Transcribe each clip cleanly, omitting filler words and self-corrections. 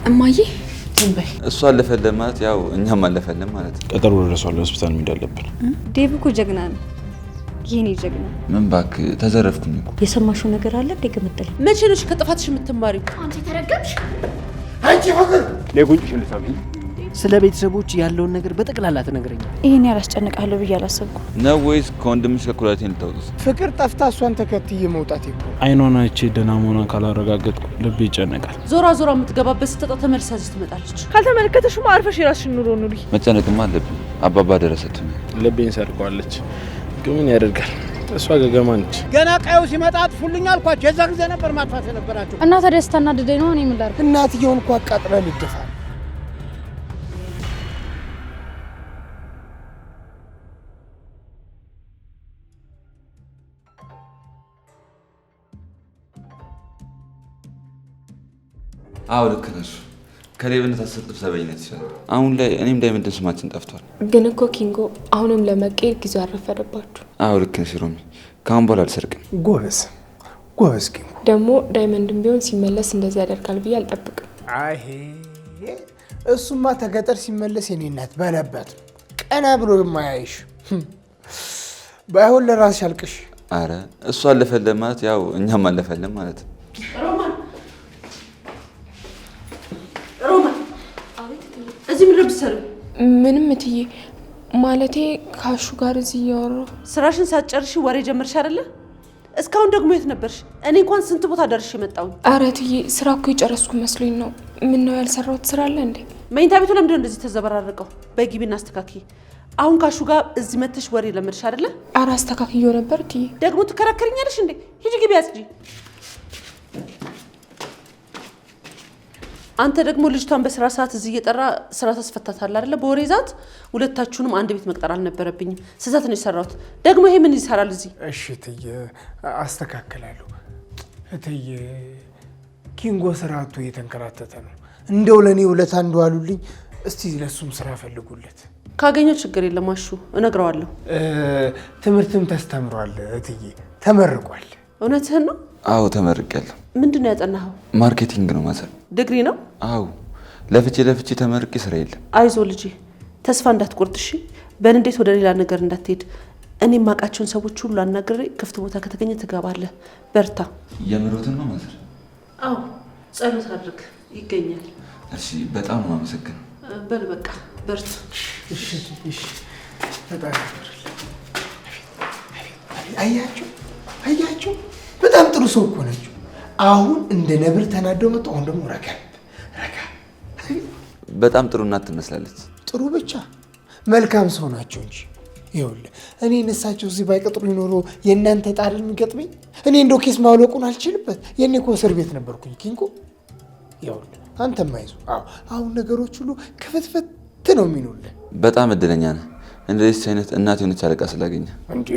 እማዬ ዝምበይ እሷ አለፈለ ማለት ያው እኛም አለፈለን ማለት ነው። ቀጠሮ ደርሷል ሆስፒታል መሄድ አለብን። ዴቭ እኮ ጀግና ነው። የኔ ጀግና ምን ባክ ተዘረፍኩኝ እኮ። የሰማሽው ነገር አለ እንደ ገመጠለ መቼ ነሽ ከጥፋትሽ የምትማሪው? አንቺ ተረገምሽ። አንቺ ሀገር ለጉንጭሽን ልሳሚ ስለ ቤተሰቦች ያለውን ነገር በጠቅላላ ተነግረኝ። ይሄን ያላስጨንቃለሁ ብዬ አላሰብኩም ነው ወይስ ከወንድምሽ ከኩላቴን ልታውጥስ? ፍቅር ጠፍታ እሷን ተከትዬ መውጣት ይቆ አይኗን አይቼ ደህና መሆኗን ካላረጋገጥኩ ልቤ ይጨነቃል። ዞራ ዞራ የምትገባበት ስትጣ ተመልሳ እዚህ ትመጣለች። ካልተመለከተሽ አርፈሽ የራስሽን ኑሮ ኑሪ። መጨነቅማ አለብኝ። አባባ ደረሰትኝ። ልቤን ሰርቋለች። ግን ምን ያደርጋል እሷ ገገማ ነች። ገና ቀዩ ሲመጣ አጥፉልኝ አልኳቸው። የዛ ጊዜ ነበር ማጥፋት የነበራቸው። እና ታዲያ ስታናድደኝ ነው እኔ ምን ላድርግ? እናትየውን እኮ አቃጥላ ልደፋ። አዎ ልክ ነሽ። ከሌብነት አሰጥፍ ሰበኝነት ይችላል። አሁን ላይ እኔም ዳይመንድ ስማችን ጠፍቷል። ግን እኮ ኪንጎ አሁንም ለመቀየር ጊዜው አረፈደባችሁ። አዎ ልክ ነሽ ሮሚ። ካሁን በኋላ አልሰርቅም። ጎበዝ ጎበዝ ኪንጎ። ደግሞ ዳይመንድም ቢሆን ሲመለስ እንደዚህ ያደርጋል ብዬ አልጠብቅም። አይ እሱማ ተገጠር ሲመለስ የኔ እናት በለበት ቀና ብሎ የማያይሽ ባይሆን ለራስሽ አልቅሽ። አረ እሱ አለፈለን ማለት ያው እኛም አለፈለን ማለት ነው። እዚህ ምን ልብሰሩ? ምንም እትዬ፣ ማለቴ ካሹ ጋር እዚህ እያወራሁ። ስራሽን ሳትጨርሺ ወሬ ጀመርሽ አይደለ? እስካሁን ደግሞ የት ነበርሽ? እኔ እንኳን ስንት ቦታ ደርሼ መጣሁ። አረ እትዬ፣ ስራ እኮ የጨረስኩ መስሎኝ ነው። ምን ነው ያልሰራሁት ስራ አለ እንዴ? መኝታ ቤቱ ለምንድነው እንደዚህ ተዘበራረቀው? በግቢና አስተካክዪ። አሁን ካሹ ጋር እዚህ መተሽ ወሬ ለመድሽ አይደለ? አረ አስተካክዬው ነበር እትዬ። ደግሞ ትከራከሪኛለሽ እንዴ? ሂጂ ግቢ አጽጂ። አንተ ደግሞ ልጅቷን በስራ ሰዓት እዚህ እየጠራ ስራ ታስፈታታለህ አይደለ? በወሬ ዛት ሁለታችሁንም አንድ ቤት መቅጠር አልነበረብኝም። ስህተት ነው የሰራሁት። ደግሞ ይሄ ምን ይሰራል እዚህ? እሺ እትዬ አስተካክላለሁ። እትዬ ኪንጎ ስራቱ እየተንከራተተ ነው። እንደው ለኔ ውለታ እንደዋሉልኝ እስቲ ለሱም ስራ ፈልጉለት። ካገኘው ችግር የለም አሹ፣ እነግረዋለሁ። ትምህርትም ተስተምሯል እትዬ፣ ተመርቋል። እውነትህን ነው? አዎ ተመርቄያለሁ። ምንድነው ያጠናኸው? ማርኬቲንግ ነው ማሰብ። ዲግሪ ነው? አዎ ለፍቼ ተመርቄ ስራ የለም። አይዞ ልጄ፣ ተስፋ እንዳትቆርጥ እሺ። በንዴት ወደ ሌላ ነገር እንዳትሄድ። እኔ የማውቃቸውን ሰዎች ሁሉ አናግሬ ክፍት ቦታ ከተገኘ ትገባለህ። በርታ። የምሮትን ነው ማሰብ? አዎ ጸሎት አድርግ፣ ይገኛል። እሺ በጣም ነው አመሰግናለሁ። በል በቃ በርቱ። እሺ እሺ። በጣም አያችሁ በጣም ጥሩ ሰው እኮ ናቸው። አሁን እንደ ነብር ተናደው መጡ። አሁን ደግሞ ረጋ። በጣም ጥሩ እናት ትመስላለች። ጥሩ ብቻ መልካም ሰው ናቸው እንጂ ይኸውልህ፣ እኔ እነሳቸው እዚህ ባይቀጥሩ ይኖሮ የእናንተ ጣል የሚገጥመኝ እኔ እንደው ኬስ ማውለቁን አልችልበት። የኔ እኮ እስር ቤት ነበርኩኝ ኪንጎ። ይኸውልህ አንተም አይዞህ። አሁን ነገሮች ሁሉ ክፍትፍት ነው የሚሉልህ። በጣም እድለኛ ነህ እንደዚህ አይነት እናት የሆነች አለቃ ስላገኘ። እንዴ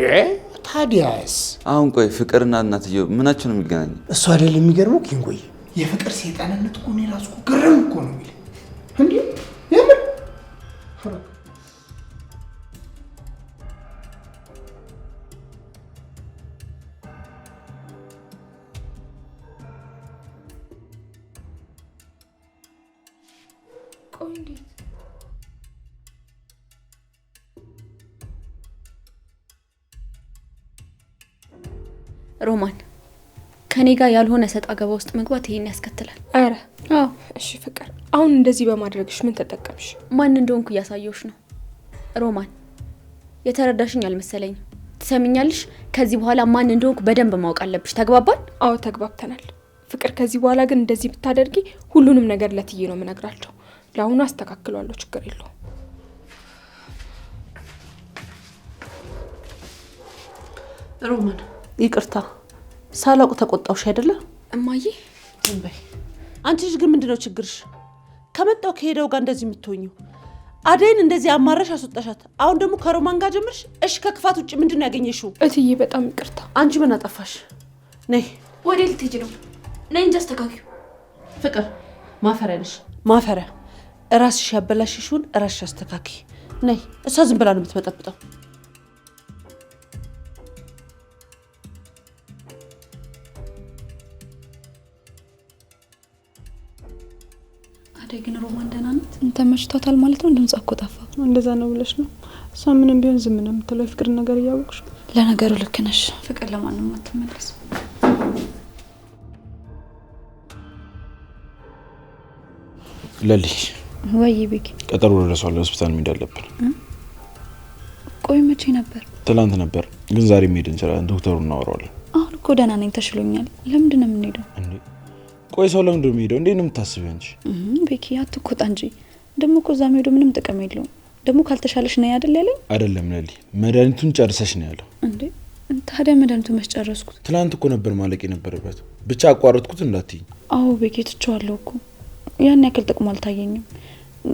ታዲያስ? አሁን ቆይ ፍቅርና እናትየው ምናቸው ነው የሚገናኙ? እሱ አይደል የሚገርመው ኪንጎዬ፣ የፍቅር ሰይጣንነት እኮ እኔ እራሱ እኮ ግርም እኮ ነው የሚል እንዴ የምን ሮማን ከኔ ጋር ያልሆነ ሰጣ ገባ ውስጥ መግባት ይሄን ያስከትላል። አረ አዎ እሺ ፍቅር፣ አሁን እንደዚህ በማድረግሽ ምን ተጠቀምሽ? ማን እንደሆንኩ እያሳየሁሽ ነው ሮማን። የተረዳሽኝ አልመሰለኝም። ትሰሚኛለሽ? ከዚህ በኋላ ማን እንደሆንኩ በደንብ ማወቅ አለብሽ። ተግባባን? አዎ ተግባብተናል ፍቅር። ከዚህ በኋላ ግን እንደዚህ ብታደርጊ ሁሉንም ነገር ለትዬ ነው የምነግራቸው። ለአሁኑ አስተካክላለሁ፣ ችግር የለውም። ሮማን ይቅርታ ሳላውቅ ተቆጣውሽ አይደለ? እማዬ እንበይ። አንቺ ልጅ ግን ምንድነው ችግርሽ? ከመጣው ከሄደው ጋር እንደዚህ የምትሆኚው? አደይን እንደዚህ አማረሽ አስወጣሻት። አሁን ደግሞ ከሮማን ጋር ጀምርሽ። እሺ ከክፋት ውጭ ምንድነው ያገኘሽው? እትዬ በጣም ይቅርታ። አንቺ ምን አጠፋሽ? ነይ። ወዴት ልትሄጂ ነው? ነይ እንጂ አስተካክዩ። ፍቅር ማፈሪያ ነሽ፣ ማፈሪያ። እራስሽ ያበላሽሽውን እራስሽ አስተካክይ። ነይ። እሷ ዝም ብላ ነው የምትመጠብጠው። ታዲያ ግን ሮማን ደህና ናት? ተመችቷታል ማለት ነው? ድምጿ እኮ ጠፋ። እንደዛ ነው ብለሽ ነው? እሷ ምንም ቢሆን ዝም ነው የምትለው የፍቅር ነገር እያወቅሽ። ለነገሩ ልክ ነሽ። ፍቅር ለማንም አትመለስ። ለሊ ወይ ቤኪ፣ ቀጠሮ ደርሷል። ሆስፒታል መሄድ አለብን። ቆይ መቼ ነበር? ትላንት ነበር፣ ግን ዛሬ መሄድ እንችላለን። ዶክተሩን እናወራዋለን። አሁን እኮ ደህና ነኝ፣ ተሽሎኛል። ለምንድን ነው የምንሄደው? እንዴ ቆይ ሰው ለምንድን ነው የሚሄደው? እንዴት ነው የምታስቢው አንቺ? ቤኪ አትቆጣ እንጂ። ደግሞ እኮ እዛ መሄዱ ምንም ጥቅም የለውም። ደግሞ ካልተሻለሽ ነው አይደል ያለኝ? አይደለም ለሊ፣ መድኃኒቱን ጨርሰሽ ነው ያለው። እንዴ ታዲያ መድኃኒቱን መስጨረስኩት? ትላንት እኮ ነበር ማለቅ የነበረበት። ብቻ አቋረጥኩት እንዳትይኝ። አዎ ቤኪ ትቼዋለሁ እኮ። ያን ያክል ጥቅሙ አልታየኝም።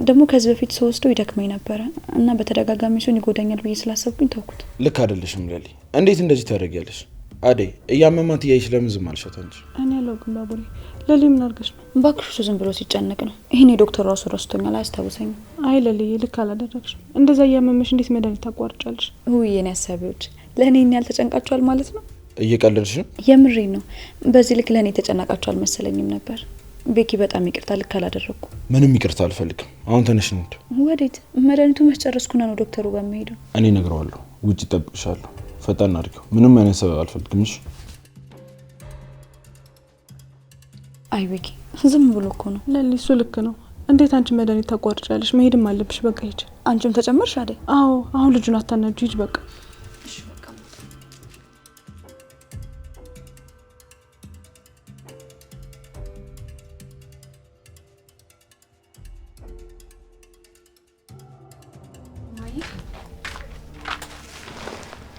ደግሞ ከዚህ በፊት ሰው ወስዶ ይደክመኝ ነበረ እና በተደጋጋሚ ሲሆን ይጎዳኛል ብዬ ስላሰብኩኝ ተውኩት። ልክ አይደለሽም ለሊ። እንዴት እንደዚህ ታደርጊያለሽ? አደይ እያመማት እያይሽ ለምን ዝም አልሻት አንቺ? እኔ አላውቅም ባቡሬ። ለሊ ምን አድርገሽ ነው? እባክሽ እሱ ዝም ብሎ ሲጨነቅ ነው። ይሄን የዶክተር ራሱ ረስቶኛል፣ አያስታውሰኝም። አይ ለሊ ልክ አላደረግሽም። እንደዛ እያመመሽ እንዴት መድኃኒት ታቋርጫለሽ? ውይ የኔ ሀሳቢዎች ለእኔ ያልተጨንቃቸዋል ማለት ነው? እየቀለድሽ ነው? የምሬን ነው። በዚህ ልክ ለእኔ የተጨነቃቸው አልመሰለኝም ነበር። ቤኪ በጣም ይቅርታ፣ ልክ አላደረግኩ። ምንም ይቅርታ አልፈልግም። አሁን ተነሽ እንሂድ። ወዴት? መድኃኒቱ መስጨረስኩና ነው ዶክተሩ ጋር የምሄደው። እኔ እነግረዋለሁ። ውጭ እጠብቅሻለሁ። ፈጣን አድርጊው። ምንም አይነት ሰበብ አልፈልግም። እሺ? አይ ቤኪ ዝም ብሎ እኮ ነው። ለሊ እሱ ልክ ነው። እንዴት አንቺ መድኃኒት ታቋርጫለሽ? መሄድም አለብሽ። በቃ ሂጂ። አንቺም ተጨመርሽ አይደል? አዎ አሁን ልጁን አታናጁ። ሂጂ በቃ። እሺ በቃ።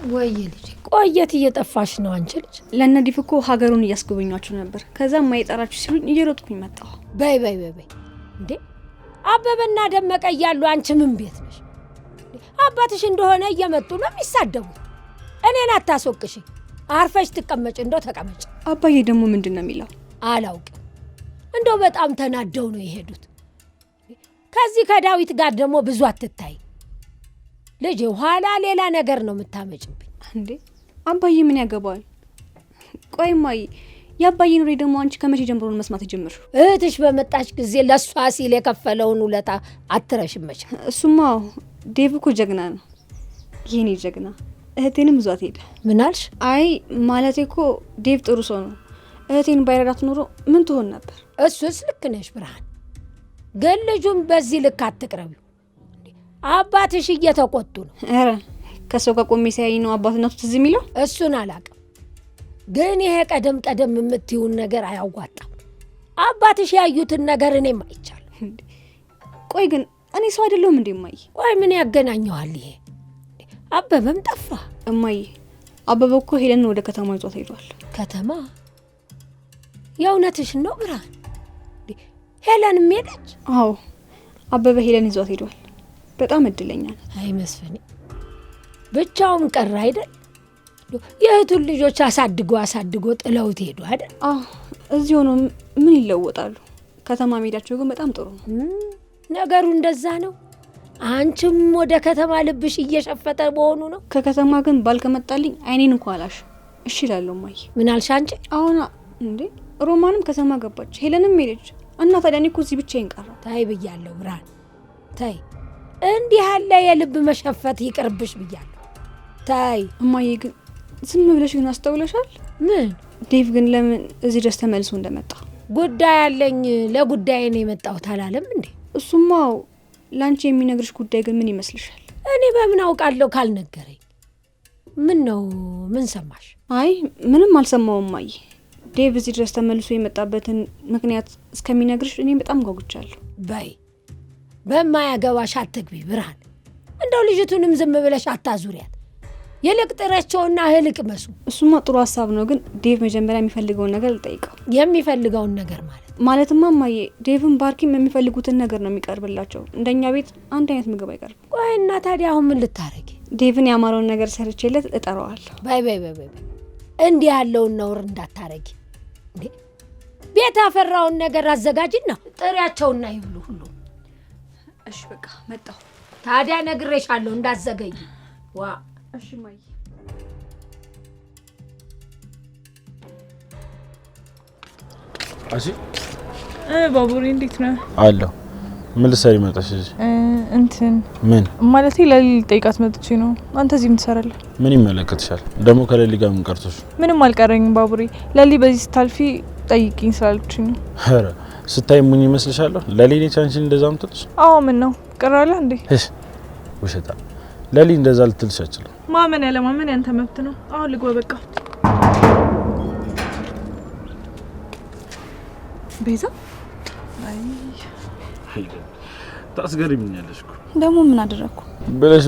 ወይ ልጅ ቆየት እየጠፋሽ ነው አንቺ ልጅ? ለነዲፍ እኮ ሀገሩን እያስጎበኟችሁ ነበር። ከዛም ማይጠራችሁ ሲሉኝ እየሮጥኩኝ መጣሁ። በይ በይ በይ እንዴ አበበና ደመቀ እያሉ አንቺ ምን ቤት ነሽ? አባትሽ እንደሆነ እየመጡ ነው የሚሳደቡት። እኔን አታስወቅሽ። አርፈሽ ትቀመጭ። እንደው ተቀመጭ። አባዬ ደግሞ ምንድን ነው የሚለው? አላውቅም። እንደው በጣም ተናደው ነው የሄዱት። ከዚህ ከዳዊት ጋር ደግሞ ብዙ አትታይ ልጅ። ኋላ ሌላ ነገር ነው የምታመጭብኝ። እንዴ አባዬ ምን ያገባዋል? ቆይ ማይ የአባዬን ወሬ ደግሞ አንቺ ከመቼ ጀምሮ ነው መስማት ጀመርሽ? እህትሽ በመጣች ጊዜ ለሷ ሲል የከፈለውን ውለታ አትረሽመች። እሱማ ዴቭ እኮ ጀግና ነው። የኔ ጀግና። እህቴንም ይዟት ሄደ። ምን አልሽ? አይ ማለቴ እኮ ዴቭ ጥሩ ሰው ነው። እህቴን ባይረዳት ኖሮ ምን ትሆን ነበር? እሱስ ልክ ነሽ ብርሃን። ግን ልጁን በዚህ ልክ አትቅረቢው። አባትሽ እየተቆጡ ነው። ኧረ ከሰው ጋር ቆሜ ሲያይ ነው አባትነቱ ትዝ የሚለው። እሱን አላውቅም፣ ግን ይሄ ቀደም ቀደም የምትይውን ነገር አያዋጣም። አባትሽ ያዩትን ነገር እኔም አይቻለሁ። ቆይ ግን እኔ ሰው አይደለሁም እንዴ እማዬ? ቆይ ምን ያገናኘዋል ይሄ? አበበም ጠፋ። እማዬ አበበ እኮ ሄለን ወደ ከተማ ይዟት ሄዷል። ከተማ? የእውነትሽን ነው ብርሃን? ሄለንም ሄደች? አዎ አበበ ሄለን ይዟት ሄዷል። በጣም እድለኛ ነው። አይ መስፍኔ ብቻውን ቀረ አይደል? የእህቱን ልጆች አሳድጎ ጥለውት ሄዱ አይደል? አዎ እዚህ ሆኖ ምን ይለወጣሉ? ከተማ መሄዳቸው ግን በጣም ጥሩ ነው። ነገሩ እንደዛ ነው። አንቺም ወደ ከተማ ልብሽ እየሸፈተ መሆኑ ነው። ከከተማ ግን ባልከመጣልኝ አይኔን እንኳን አላሽ። እሺ እላለሁ እማዬ። ምን አልሽ አንቺ? አሁን እንዴ ሮማንም ከተማ ገባች፣ ሄለንም ሄደች እና ታዲያ እኔ እኮ እዚህ ብቻዬን ቀረሁ። ታይ ብያለሁ ብርሃን፣ ታይ። እንዲህ ያለ የልብ መሸፈት ይቅርብሽ ብያለሁ። ታይ። እማዬ ግን ዝም ብለሽ ግን አስተውለሻል? ምን? ዴቭ ግን ለምን እዚህ ድረስ ተመልሶ እንደመጣ? ጉዳይ አለኝ፣ ለጉዳይ ነው የመጣሁት አላለም እንዴ? እሱማ ላንቺ የሚነግርሽ ጉዳይ ግን ምን ይመስልሻል? እኔ በምን አውቃለሁ ካልነገረኝ? ምን ነው? ምን ሰማሽ? አይ ምንም አልሰማውም እማዬ። ዴቭ እዚህ ድረስ ተመልሶ የመጣበትን ምክንያት እስከሚነግርሽ እኔ በጣም ጓጉቻለሁ። በይ በማያገባሽ አትግቢ ብርሃን። እንደው ልጅቱንም ዝም ብለሽ አታዙሪያት። ይልቅ ጥረቸውና እህል ቅመሱ። እሱማ ጥሩ ሀሳብ ነው፣ ግን ዴቭ መጀመሪያ የሚፈልገውን ነገር ልጠይቀው። የሚፈልገውን ነገር ማለትማ እማዬ ዴቭን ባርኪም የሚፈልጉትን ነገር ነው የሚቀርብላቸው። እንደኛ ቤት አንድ አይነት ምግብ አይቀርብም። ቆይ እና ታዲያ አሁን ምን ልታረጊ? ዴቭን ያማረውን ነገር ሰርቼለት እጠራዋለሁ። በይ በይ በይ በይ፣ እንዲህ ያለውን ነውር እንዳታረጊ እንዴ። ቤት ያፈራውን ነገር አዘጋጅና ጥሪያቸውና ይብሉ ሁሉ። እሺ በቃ መጣሁ። ታዲያ ነግሬሻለሁ እንዳዘገይ። ዋ እሺ እማዬ። አሺ ባቡሬ እንዴት ነህ? አለሁ። ምን ልትሰሪ መጣሽ? እንትን ምን ማለት ለሊ ጠይቃት መጥቼ ነው። አንተ እዚህ ምን ትሰራለህ? ምን ይመለከትሻል? ደግሞ ከሌሊ ጋር ምን ቀርቶሽ? ምንም አልቀረኝም ባቡሬ። ለሊ በዚህ ስታልፊ ጠይቂኝ ስላለችኝ ነው። ኧረ ስታይ ሙኝ ይመስልሻለሁ? ለሊ ነች አንቺን እንደዛ ምትልሽ? አዎ ምን ነው ቅራለ እንዴ? እሺ ውሸታ። ለሊ እንደዛ ልትልሽ አትችልም። ማመን ያለ ማመን ያንተ መብት ነው። አሁን ልግባ በቃ። ቤዛ ታስገርሚኛለሽ እኮ። ደግሞ ምን አደረኩ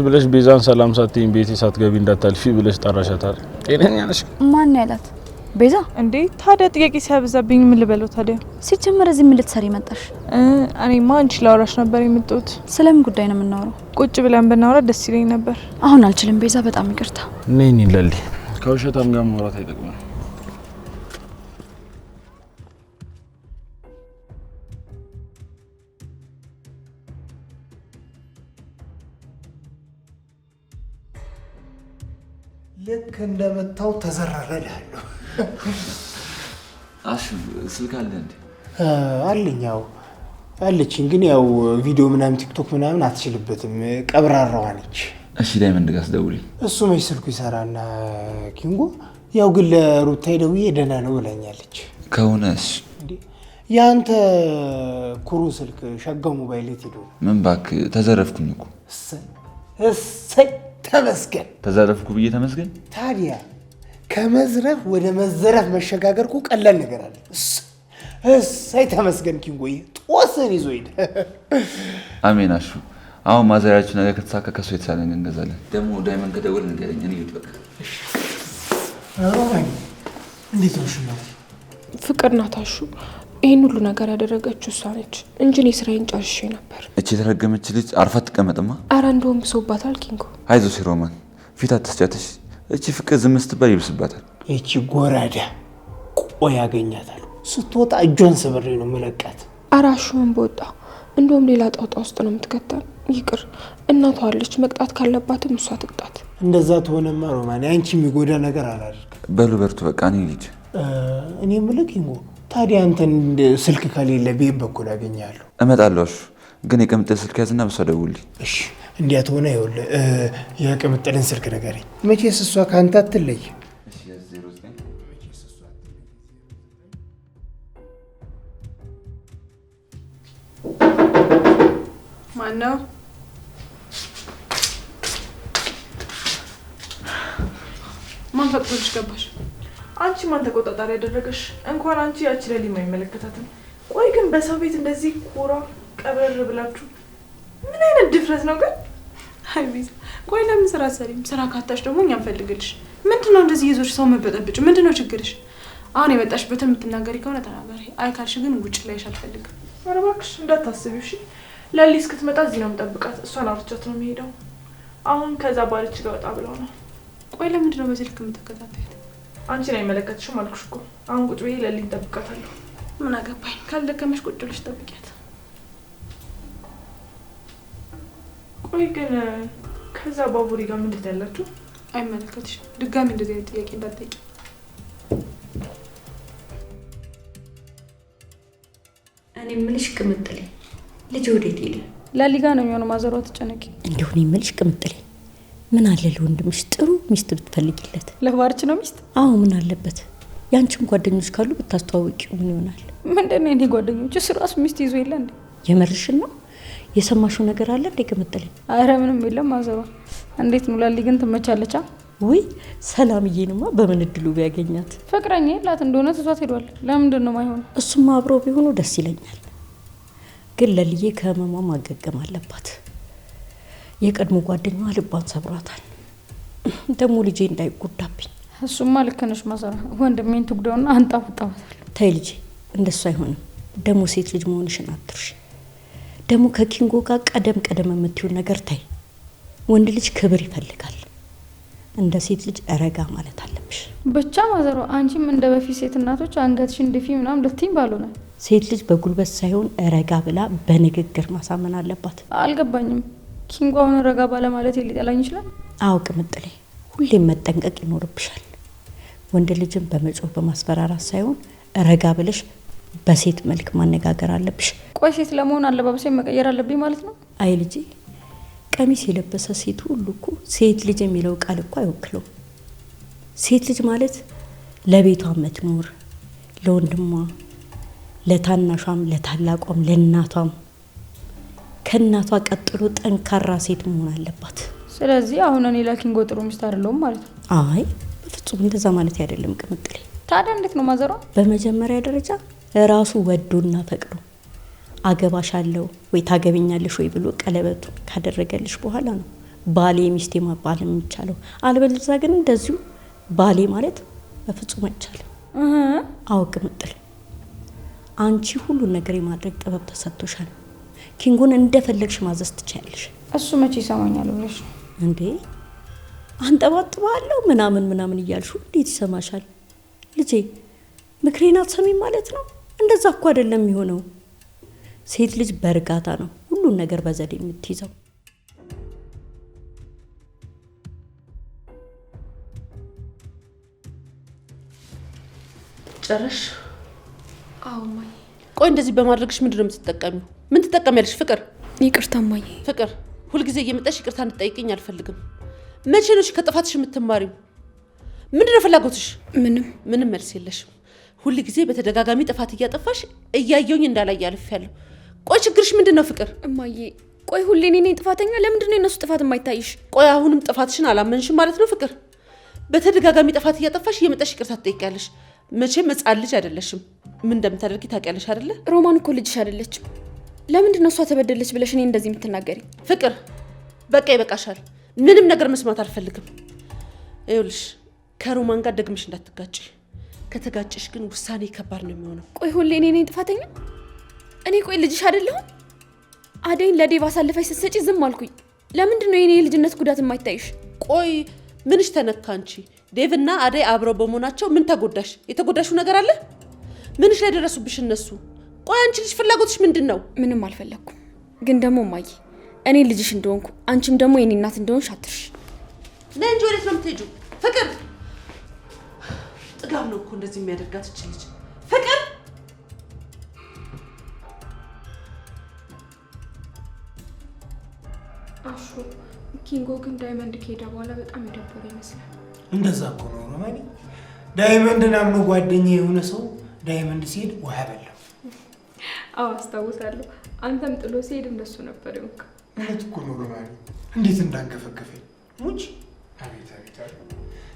ብለሽ ቤዛን ሰላም ሳትይኝ ቤቴ ሳትገቢ እንዳታልፊ ብለሽ ጠራሻታል። ጤነኛ ነሽ? ማን ያላት? ቤዛ እንዴ ታዲያ ጥያቄ ሲያበዛብኝ ምን ልበለው ታዲያ? ሲጀመር እዚህ ምን ልትሰሪ መጣሽ? እኔማ አንቺ ላወራሽ ነበር የምትወት። ስለምን ጉዳይ ነው የምናወራው? ቁጭ ብለን ብናወራ ደስ ይለኝ ነበር። አሁን አልችልም ቤዛ፣ በጣም ይቅርታ። ነኝ ለሊ፣ ከውሸታም ጋር ማውራት አይጠቅምም። ልክ እንደመታው ተዘረረ እልሃለሁ። አሹ ስልክ አለ እንዴ? አለኝ። ያው አለችኝ፣ ግን ያው ቪዲዮ ምናምን ቲክቶክ ምናምን አትችልበትም። ቀብራራዋ ነች። እሺ ዳይመንድ ጋር ስደውልኝ እሱ መች ስልኩ ይሰራና ኪንጎ። ያው ግን ለሩታ ደውዬ ደህና ነው ብላኛለች። ከሆነስ ያንተ ኩሩ ስልክ ሸጋው ሞባይል የት ሄዶ? ምን እባክህ ተዘረፍኩኝ እኮ። እሰይ ተመስገን። ተዘረፍኩ ብዬ ተመስገን። ታዲያ ከመዝረፍ ወደ መዘረፍ መሸጋገርኩ ቀላል ነገር አለ። እሰይ ተመስገን ኪንጎዬ፣ ጦስን ይዞ ሄደ። አሜን አሹ። አሁን ማዘሪያችሁ ነገር ከተሳካ ከሱ የተሳለ እንገዛለን። ደግሞ ዳይመንድ ከደወል ንገረኝ። እኔ ይወጥ በቃ እንዴት ነው ሽማ? ፍቅር ናት አሹ። ይህን ሁሉ ነገር ያደረገችው እሷ ነች እንጂ እኔ ስራዬን ጨርሼ ነበር። እቺ የተረገመች ልጅ አርፋ ትቀመጥማ። አረ እንደውም ብሶባታል ኪንጎ። አይዞሽ ሮማን፣ ፊት አትስጫትሽ። እቺ ፍቅር ዝም ስትባል ይብስባታል። እቺ ጎራዳ ቆይ ያገኛታል። ስትወጣ እጇን ሰብሬ ነው መለቃት። አረ አሹ ምን በወጣ። እንደውም ሌላ ጣውጣ ውስጥ ነው የምትከተል። ይቅር እናቷ አለች፣ መቅጣት ካለባትም እሷ ትቅጣት። እንደዛ ትሆነማ ሮማን፣ አንቺ የሚጎዳ ነገር አላደርግ። በሉ በርቱ በቃ። እኔ ልጅ እኔ የምልህ ኪንጎ፣ ታዲያ አንተን ስልክ ከሌለ ቤት በኩል አገኛለሁ። እመጣለሁ አሹ፣ ግን የቅምጥል ስልክ ያዝና በሷ ደውልኝ። እሺ እንዲያት ሆነ። ይኸውልህ የቅምጥልን ስልክ ንገረኝ። መቼስ እሷ ከአንተ አትለይ። ማነው? ማን ፈቅዶልሽ ገባሽ? አንቺ ማን ተቆጣጣሪ ያደረገሽ? እንኳን አንቺ ያቺ ለሊ የማይመለከታትም። ቆይ ግን በሰው ቤት እንደዚህ ኮራ ቀብረር ብላችሁ ምን አይነት ድፍረት ነው ግን? አይ ቤዛ፣ ቆይ ለምን ስራ ሰሪም ስራ ካጣሽ ደግሞ እኛን ፈልግልሽ። ምንድነው እንደዚህ ይዞሽ ሰው መበጠብጭ? ምንድነው ችግርሽ? አሁን የመጣሽበትን የምትናገሪ ከሆነ ተናገሪ። አይ ካልሽ ግን ውጭ ላይሽ አልፈልግም። ኧረ እባክሽ እንዳታስቢው እሺ። ለሊ እስክትመጣ እዚህ ነው የምጠብቃት። እሷን አውርቻት ነው የሚሄደው። አሁን ከዛ ባለች ጋር ወጣ ብለው ነው። ቆይ ለምንድነው በዚህ ልክ የምትከታተይት? አንቺን አይመለከትሽም አልኩሽ እኮ። አሁን ቁጭ ብዬ ለሊን እጠብቃታለሁ። ምን አገባኝ? ካልደከመሽ ቁጭ ብለሽ ጠብቂያት። ቆይ ግን ከዛ ባቡሪ ጋር ምንድን ነው ያላችሁ? አይመለከትሽም። ድጋሚ እንደዚህ አይነት ጥያቄ እንዳትጠይቂ። እኔ የምልሽ ቅምጥሌ፣ ልጅ ወዴት ሄደ? ለሊጋ ነው የሚሆነው። ማዘሯ ተጨነቂ። እንደው እኔ የምልሽ ቅምጥሌ፣ ምን አለ ለወንድምሽ ጥሩ ሚስት ብትፈልጊለት? ለባርች ነው ሚስት? አዎ ምን አለበት? ያንቺም ጓደኞች ካሉ ብታስተዋውቂው ምን ይሆናል? ምንድነው የኔ ጓደኞች? እሱ ራሱ ሚስት ይዞ የለ እንዴ? የመርሽን ነው? የሰማሽው ነገር አለ እንዴ ቅምጥሌ? አረ ምንም የለም ማዘሯ። እንዴት ነው ለሊ ግን ትመቻለች? ወይ ሰላምዬንማ በምን እድሉ ቢያገኛት። ፍቅረኛ የላት እንደሆነ ትቷት ሄዷል። ለምንድን ነው ማይሆን? እሱም አብሮ ቢሆኑ ደስ ይለኛል። ግን ለልዬ ከህመሟ ማገገም አለባት። የቀድሞ ጓደኛዋ ልቧን ሰብሯታል። ደግሞ ልጄ እንዳይጎዳብኝ። እሱማ ልክ ነሽ ማዘሯ። ወንድሜን ትጉዳውና አንጣፍጣታል። ተይ ልጄ፣ እንደሱ አይሆንም። ደግሞ ሴት ልጅ መሆንሽን አትርሽ። ደግሞ ከኪንጎ ጋር ቀደም የምትይው ነገር ተይ። ወንድ ልጅ ክብር ይፈልጋል። እንደ ሴት ልጅ ረጋ ማለት አለብሽ። ብቻ ማዘሯ፣ አንቺም እንደ በፊት ሴት እናቶች አንገትሽን ድፊ ምናምን ልትይኝ ባልሆነ። ሴት ልጅ በጉልበት ሳይሆን ረጋ ብላ በንግግር ማሳመን አለባት። አልገባኝም። ኪንጎ አሁን ረጋ ባለ ማለት ሊጠላኝ ይችላል? አዎ ቅምጥሌ፣ ሁሌም መጠንቀቅ ይኖርብሻል። ወንድ ልጅን በመጮህ በማስፈራራት ሳይሆን ረጋ ብለሽ በሴት መልክ ማነጋገር አለብሽ። ቆይ ሴት ለመሆን አለባበሴ መቀየር አለብኝ ማለት ነው? አይ ልጄ፣ ቀሚስ የለበሰ ሴት ሁሉ እኮ ሴት ልጅ የሚለው ቃል እኮ አይወክለው። ሴት ልጅ ማለት ለቤቷ የምትኖር ለወንድሟ፣ ለታናሿም፣ ለታላቋም፣ ለእናቷም ከእናቷ ቀጥሎ ጠንካራ ሴት መሆን አለባት። ስለዚህ አሁን እኔ ለኪንጎ ጥሩ ሚስት አይደለሁም ማለት ነው? አይ በፍጹም እንደዛ ማለት አይደለም ቅምጥሌ። ታዲያ እንዴት ነው ማዘሯ? በመጀመሪያ ደረጃ ራሱ ወዶና ፈቅዶ አገባሻለሁ ወይ ታገቢኛለሽ ወይ ብሎ ቀለበቱ ካደረገልሽ በኋላ ነው ባሌ ሚስቴ መባል የሚቻለው። አልበለዚያ ግን እንደዚሁ ባሌ ማለት በፍጹም አይቻልም። አዎ ቅምጥሌ፣ አንቺ ሁሉን ነገር የማድረግ ጥበብ ተሰጥቶሻል። ኪንጎን እንደፈለግሽ ማዘዝ ትችያለሽ። እሱ መቼ ይሰማኛል ብለሽ ነው እንዴ? አንጠባጥባለሁ ምናምን እያልሽ እንዴት ይሰማሻል? ልጄ ምክሬን አትሰሚም ማለት ነው? እንደዛ እኮ አይደለም የሚሆነው። ሴት ልጅ በእርጋታ ነው ሁሉን ነገር በዘዴ የምትይዘው። ጨረሽ? አዎ ማዬ። ቆይ እንደዚህ በማድረግሽ ምንድነው የምትጠቀሚው? ምን ትጠቀሚያለሽ? ፍቅር ይቅርታ ማዬ። ፍቅር፣ ሁልጊዜ እየመጣሽ ይቅርታ እንድትጠይቅኝ አልፈልግም። መቼ ነው ከጥፋትሽ የምትማሪው? ምንድነው ፍላጎትሽ? ምንም መልስ የለሽም። ሁልጊዜ በተደጋጋሚ ጥፋት እያጠፋሽ እያየውኝ እንዳላይ አልፌያለሁ። ቆይ ችግርሽ ምንድነው ፍቅር? እማዬ ቆይ ሁሌ እኔ ነኝ ጥፋተኛ? ለምንድነው የነሱ ጥፋት የማይታይሽ? ቆይ አሁንም ጥፋትሽን አላመንሽም ማለት ነው ፍቅር? በተደጋጋሚ ጥፋት እያጠፋሽ እየመጣሽ ይቅርታ ትጠይቂያለሽ። መቼም ሕፃን ልጅ አይደለሽም። ምን እንደምታደርጊ ታውቂያለሽ አይደለ? ሮማን እኮ ልጅሽ አይደለችም። ለምንድነው እሷ ተበደለች ብለሽ እኔ እንደዚህ የምትናገሪ? ፍቅር በቃ ይበቃሻል። ምንም ነገር መስማት አልፈልግም። ይኸውልሽ ከሮማን ጋር ደግመሽ እንዳትጋጭ። ከተጋጭሽ ግን ውሳኔ ከባድ ነው የሚሆነው። ቆይ ሁሌ እኔ ነኝ ጥፋተኛ? እኔ ቆይ ልጅሽ አይደለሁም? አደይን ለዴቭ አሳልፈሽ ስትሰጪ ዝም አልኩኝ። ለምንድነው የኔ የልጅነት ጉዳት የማይታይሽ? ቆይ ምንሽ ተነካ አንቺ? ዴቭና አደይ አብረው በመሆናቸው ምን ተጎዳሽ? የተጎዳሽው ነገር አለ? ምንሽ ላይ ደረሱብሽ እነሱ? ቆይ አንቺ ልጅ ፍላጎትሽ ምንድነው? ምንም አልፈለኩም። ግን ደግሞ ማይ እኔ ልጅሽ እንደሆንኩ አንቺም ደግሞ የኔ እናት እንደሆንሽ አትርሽ። ነይ እንጂ ወዴት ነው የምትሄጂው? ፍቅር ጥጋብ ነው እኮ እንደዚህ የሚያደርጋት እቺ ልጅ። ፍቅር አሹ ኪንጎ ግን ዳይመንድ ከሄደ በኋላ በጣም የደበረ ይመስላል። እንደዛ እኮ ነው ሮማኒ። ዳይመንድን አምኖ ጓደኛ የሆነ ሰው ዳይመንድ ሲሄድ ውሃ በላው። አዎ አስታውሳለሁ። አንተም ጥሎ ሲሄድ እንደሱ ነበር ይወካ። ማለት እኮ ነው ሮማኒ። እንዴት እንዳንገፈገፈኝ ሙጭ። አቤት አቤት አቤት።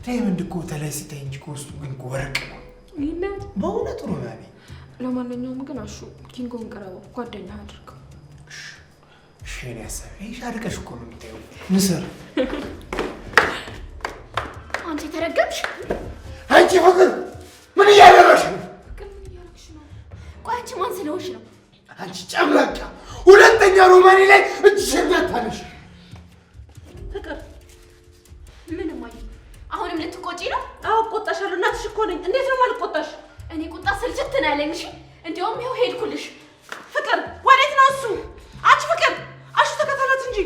ዳይመንድ እኮ ተላይ ሲታይ እንጂ ከውስጡ ግን ወርቅ ነው። ይሄን በእውነት ሮማኒ። ለማንኛውም ግን አሹ ኪንጎን ቀረበው ጓደኛ አድርገው። እሺ እኔ ያሰበ ይሄ አድርገሽ እኮ ነው የምታየው። ንስር አንቺ ተረገምሽ። አንቺ ፍቅር ምን እያደረግሽ ነው? ፍቅር ምን እያደረግሽ ነው? ቆይ አንቺ ማን ስለሆንሽ ነው? አንቺ ጨምላቃ፣ ሁለተኛ ሮማኒ ላይ እጅሽን እንዳታነሺ። ፍቅር ምን ማይ አሁንም ልትቆጪ ነው? አዎ እቆጣሻለሁ። እናትሽ እኮ ነኝ። እንዴት ነው የማልቆጣሽ? እኔ ቁጣ ስልችት ነው ያለኝ። እሺ እንዲያውም ይኸው ሄድኩልሽ። ፍቅር ወዴት ነው እሱ? አንቺ ፍቅር አሹ ተከተላት እንጂ።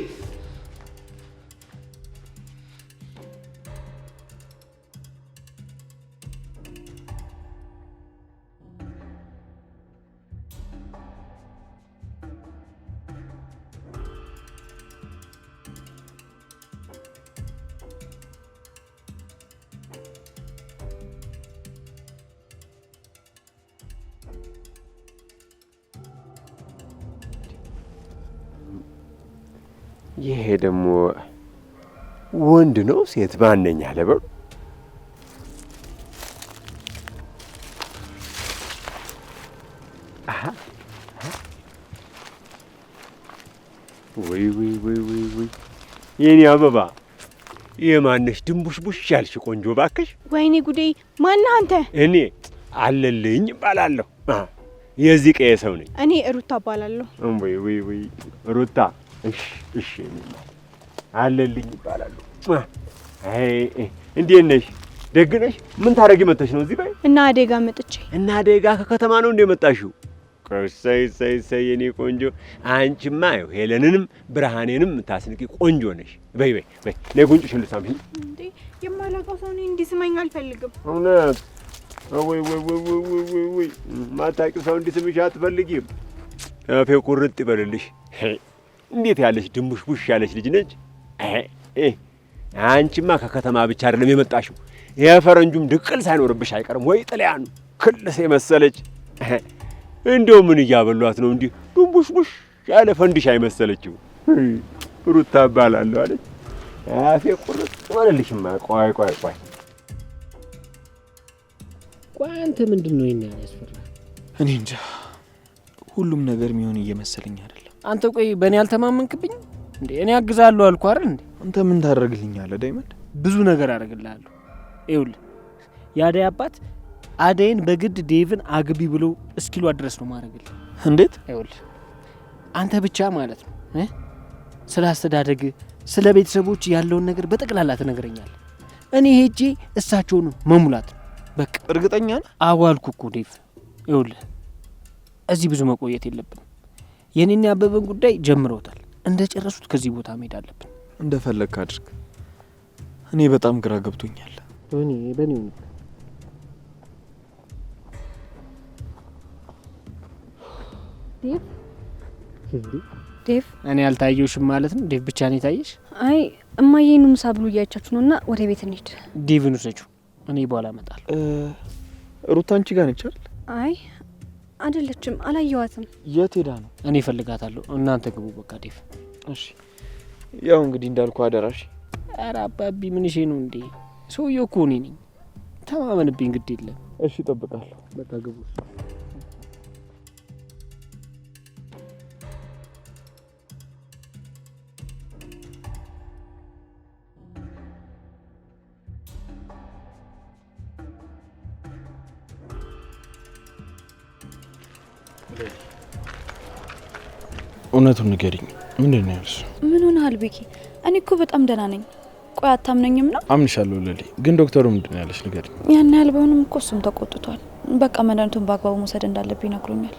ይሄ ደግሞ ወንድ ነው ሴት ማነኛ ለበሩ? ወይ የኔ አበባ የማነሽ ድንቡሽቡሽ ያልሽ ቆንጆ ባክሽ። ወይኔ ጉዴ! ማነህ አንተ? እኔ አለልኝ እባላለሁ። የዚህ ቀየ ሰው ነኝ። እኔ ሩታ እባላለሁ። ወይ ሩታ። እሺ አለልኝ እባላለሁ። እንዴት ነሽ? ደግ ነሽ? ምን ታረጊ መጥተሽ ነው እዚህ? በይ እና አደጋ መጥቼ። እና አደጋ ከከተማ ነው እንደ መጣሽው? ሰይ የኔ ቆንጆ፣ አንቺማ ይኸው ሄለንንም ብርሃኔንም ታስንቂ ቆንጆ ነሽ። በይ ነይ ጉንጭሽን ልሳምሽ። እንዴ የማላውቀው ሰው ነኝ እንዲስመኝ አልፈልግም። እውነት ወይ ወይ ወይ ወይ ወይ ማታውቂው ሰው እንዲስምሽ አትፈልጊም? አፌ ቁርጥ ይበልልሽ። እንዴት ያለች ድንቡሽቡሽ ያለች ልጅ ነች። አንቺማ ከከተማ ብቻ አይደለም የመጣሽው፣ የፈረንጁም ድቅል ሳይኖርብሽ አይቀርም። ወይ ጥልያኑ ክልስ የመሰለች እንደው ምን እያበሏት ነው እንዲህ ድንቡሽቡሽ ያለ ፈንዲሻ አይመሰለችው? ሩታ እባላለሁ አለች። አፌ ቁርጥ ይበልልሽማ። ቆይ ቆይ ቆይ ቆይ አንተ ምንድን ነው ይሄን ያስፈራ? እኔ እንጃ ሁሉም ነገር የሚሆን እየመሰለኝ አይደለም። አንተ ቆይ በእኔ አልተማመንክብኝ እንዴ? እኔ አግዛለሁ አልኩህ አይደል እንዴ? አንተ ምን ታደርግልኛለህ ዳይመንድ? ብዙ ነገር አደርግልሃለሁ። ይኸውልህ የአደይ አባት አደይን በግድ ዴቭን አግቢ ብሎ እስኪሏ ድረስ ነው ማድረግልህ። እንዴት? ይኸውልህ አንተ ብቻ ማለት ነው ስለ አስተዳደግ ስለ ቤተሰቦች ያለውን ነገር በጠቅላላ ትነግረኛለህ። እኔ ሄጄ እሳቸውን መሙላት በቃ። እርግጠኛ ነህ? አዋልኩ እኮ ዴቭ። ይኸውልህ እዚህ ብዙ መቆየት የለብንም። የኔና ያበበን ጉዳይ ጀምረውታል። እንደ ጨረሱት ከዚህ ቦታ መሄድ አለብን። እንደፈለግክ አድርግ። እኔ በጣም ግራ ገብቶኛል። በኔ ዴቭ እኔ አልታየሽም ማለት ነው? ዴቭ ብቻ ነው የታየሽ? አይ እማዬን ምሳ ብሉ እያያቻችሁ ነውና ወደ ቤት እንሂድ። ዴቭን ውሰጂው፣ እኔ በኋላ እመጣለሁ። ሩታ አንቺ ጋር ነች አይደል? አይ አይደለችም፣ አላየዋትም። የት ሄዳ ነው? እኔ እፈልጋታለሁ። እናንተ ግቡ በቃ። ዴቭ እሺ፣ ያው እንግዲህ እንዳልኩ አደራሽ። ኧረ አባቢ ምን እሺ ነው እንዴ? ሰውዬው እኮ እኔ ነኝ። ተማመንብኝ፣ ግድ የለም። እሺ እጠብቃለሁ። በቃ ግቡ። እውነቱን ንገሪኝ፣ ምንድን ነው ያልሽ? ምን ሆነሃል ቤኪ? እኔ እኮ በጣም ደህና ነኝ። ቆይ አታምነኝም ነው? አምንሻለሁ ለሊ፣ ግን ዶክተሩ ምንድን ነው ያለሽ? ንገሪኝ። ያን ያህል ባይሆንም እኮ እሱም ተቆጥቷል። በቃ መድኃኒቱን በአግባቡ መውሰድ እንዳለብኝ ነግሮኛል።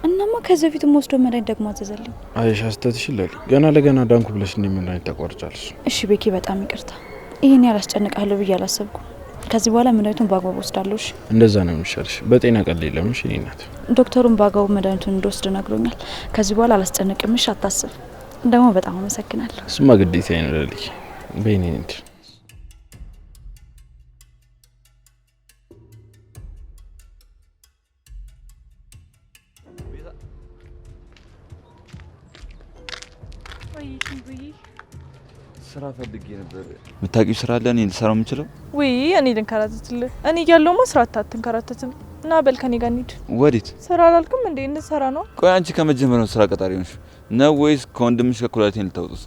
እናማ ከዚህ በፊትም ወስዶ መድኃኒት ደግሞ አዘዘልኝ። አይሽ አስተትሽን ለሊ፣ ገና ለገና ዳንኩ ብለሽ እንደ መድኃኒት ታቋርጫለሽ። እሺ ቤኪ፣ በጣም ይቅርታ። ይሄን ያላስጨንቃለሁ ብዬ አላሰብኩም። ከዚህ በኋላ መድኃኒቱን በአግባቡ ወስዳለሁ። እሺ እንደዛ ነው የሚሻልሽ። በጤና ቀል የለም። እሺ እናት፣ ዶክተሩን በአግባቡ መድኃኒቱን እንደወስድ ነግሮኛል። ከዚህ በኋላ አላስጨንቅም። እሺ አታስብ። ደግሞ በጣም አመሰግናለሁ። እሱማ ግዴታዬ ነው ለሊ። በይኔ እንድ ስራ ፈልጌ ነበር። የምታውቂው ስራ አለ እኔ ልሰራው የምችለው? ወይ እኔ ልንከራተትልህ? እኔ እያለሁማ ስራ አትንከራተትም። እና በል ከኔ ጋር እንሂድ። ወዴት? ስራ አላልክም እንዴ? እንሰራ ነው። ቆይ አንቺ ከመጀመሪያው ስራ ቀጣሪ ሆንሽ ነው ወይስ ከወንድምሽ ከኩላሊቴን ልታውጡት?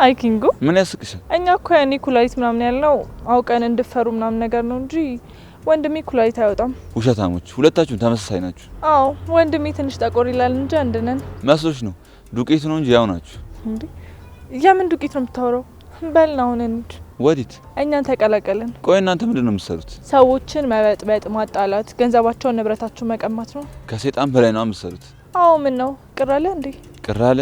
አይ ኪንጎ፣ ምን ያስቅሻል? እኛ እኮ ያኔ ኩላሊት ምናምን ያልነው አውቀን እንድፈሩ ምናምን ነገር ነው እንጂ ወንድሜ ኩላሊት አይወጣም። ውሸታሞች፣ ሁለታችሁም ተመሳሳይ ናችሁ። አዎ ወንድሜ ትንሽ ጠቆር ይላል እንጂ አንድ ነን። መስሎሽ ነው? ዱቄቱ ነው እንጂ ያው ናችሁ። እንዴ የምን ዱቄት ነው የምታወራው? በልና አሁን እንሂድ። ወዴት? እኛን ተቀላቀልን። ቆይ እናንተ ምንድን ነው የምትሰሩት? ሰዎችን መበጥበጥ፣ ማጣላት፣ ገንዘባቸውን ንብረታቸውን መቀማት ነው። ከሰይጣን በላይ ነው የምትሰሩት። አዎ ምን ነው ቅር አለ እንዴ? ቅር አለ?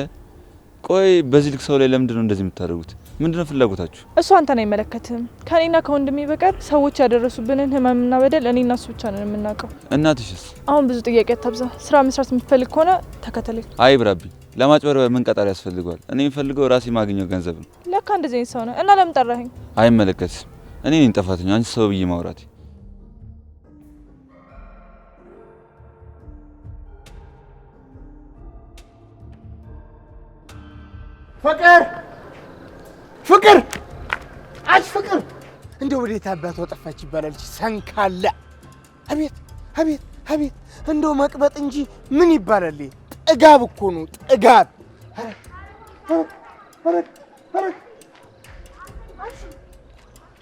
ቆይ በዚህ ልክ ሰው ላይ ለምንድን ነው እንደዚህ የምታደርጉት? ምንድነው ፍላጎታችሁ? እሱ አንተን አይመለከትም። ከኔና ከወንድሜ በቀር ሰዎች ያደረሱብንን ህመምና በደል እኔና እሱ ብቻ ነን የምናውቀው። እናትሽስ? አሁን ብዙ ጥያቄ አታብዛ። ስራ መስራት የምትፈልግ ከሆነ ተከተለኝ። አይ ብራብኝ፣ ለማጭበርበር ምን ቀጣሪ ያስፈልገዋል? እኔ የምፈልገው ራሴ ማግኘው ገንዘብ ነው። ለካ እንደዚህ አይነት ሰው ነህ። እና ለምን ጠራኸኝ? አይመለከትም። እኔ ነኝ ጥፋተኛ፣ አንቺ ሰው ብዬ ማውራት። ፍቅር ፍቅር አች ፍቅር እንደው ወዴት አባቷ ጠፋች ይባላል። ሰንካላ አቤት አቤት አቤት! እንደው መቅበጥ እንጂ ምን ይባላል? ጥጋብ እኮ ነው ጥጋብ።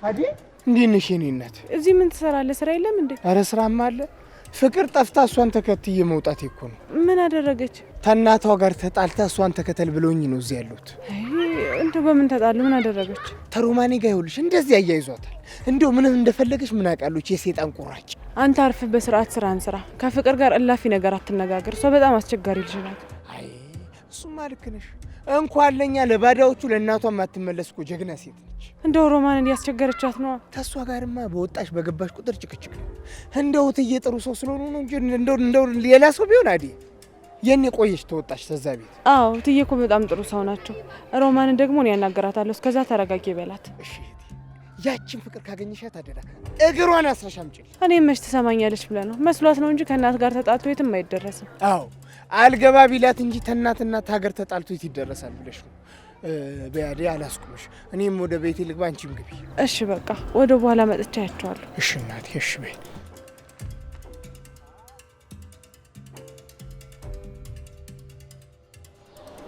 አዲ እንዴት ነሽ የኔ እናት? እዚህ ምን ትሰራለህ? ስራ የለም እንዴ? ኧረ ስራማ አለ። ፍቅር ጠፍታ እሷን ተከትዬ መውጣት እኮ ነው። ምን አደረገች? ከእናቷ ጋር ተጣልታ እሷን ተከተል ብለውኝ ነው እዚህ ያሉት። እንደው በምን ተጣሉ? ምን አደረገች? ተሮማኔ ጋር ይኸውልሽ እንደዚህ ያያይዟታል። እንደው ምንም እንደፈለገች ምን አውቃለች? የሴጣን ቁራጭ። አንተ አርፈህ በስርዓት ስራህን ስራ። ከፍቅር ጋር እላፊ ነገር አትነጋገር። እሷ በጣም አስቸጋሪ ልጅ ናት። አይ እሱማ ልክ ነሽ። እንኳን ለኛ ለባዳዎቹ ለእናቷ የማትመለስ እኮ ጀግና ሴት ነች። እንደው ሮማንን ያስቸገረቻት ነው። ተሷ ጋርማ በወጣሽ በገባሽ ቁጥር ጭቅጭቅ ነው። እንደው እትዬ ጥሩ ሰው ስለሆኑ ነው እንጂ እንደው ሌላ ሰው ቢሆን አዲ የኔ ቆየሽ ተወጣሽ ተዛ ቤት። አዎ እትዬ እኮ በጣም ጥሩ ሰው ናቸው። ሮማንን ደግሞ ነው ያናገራታለሁ። እስከዛ ተረጋጊ በላት እሺ። ያቺን ፍቅር ካገኘሻት አደራ እግሯን አስረሽ አምጪልኝ። እኔ መች ትሰማኛለች ብለህ ነው? መስሏት ነው እንጂ ከእናት ጋር ተጣልቶ የትም አይደረስም። አዎ አልገባ ቢላት እንጂ ተናትና ሀገር ተጣልቶ የት ይደረሳል ብለሽ ነው። በያዴ አላስቁምሽ። እኔም ወደ ቤቴ ልግባ፣ አንቺም ግቢ። እሺ በቃ ወደ በኋላ መጥቻ ያቸዋለሁ። እሺ እናቴ፣ እሺ በይ።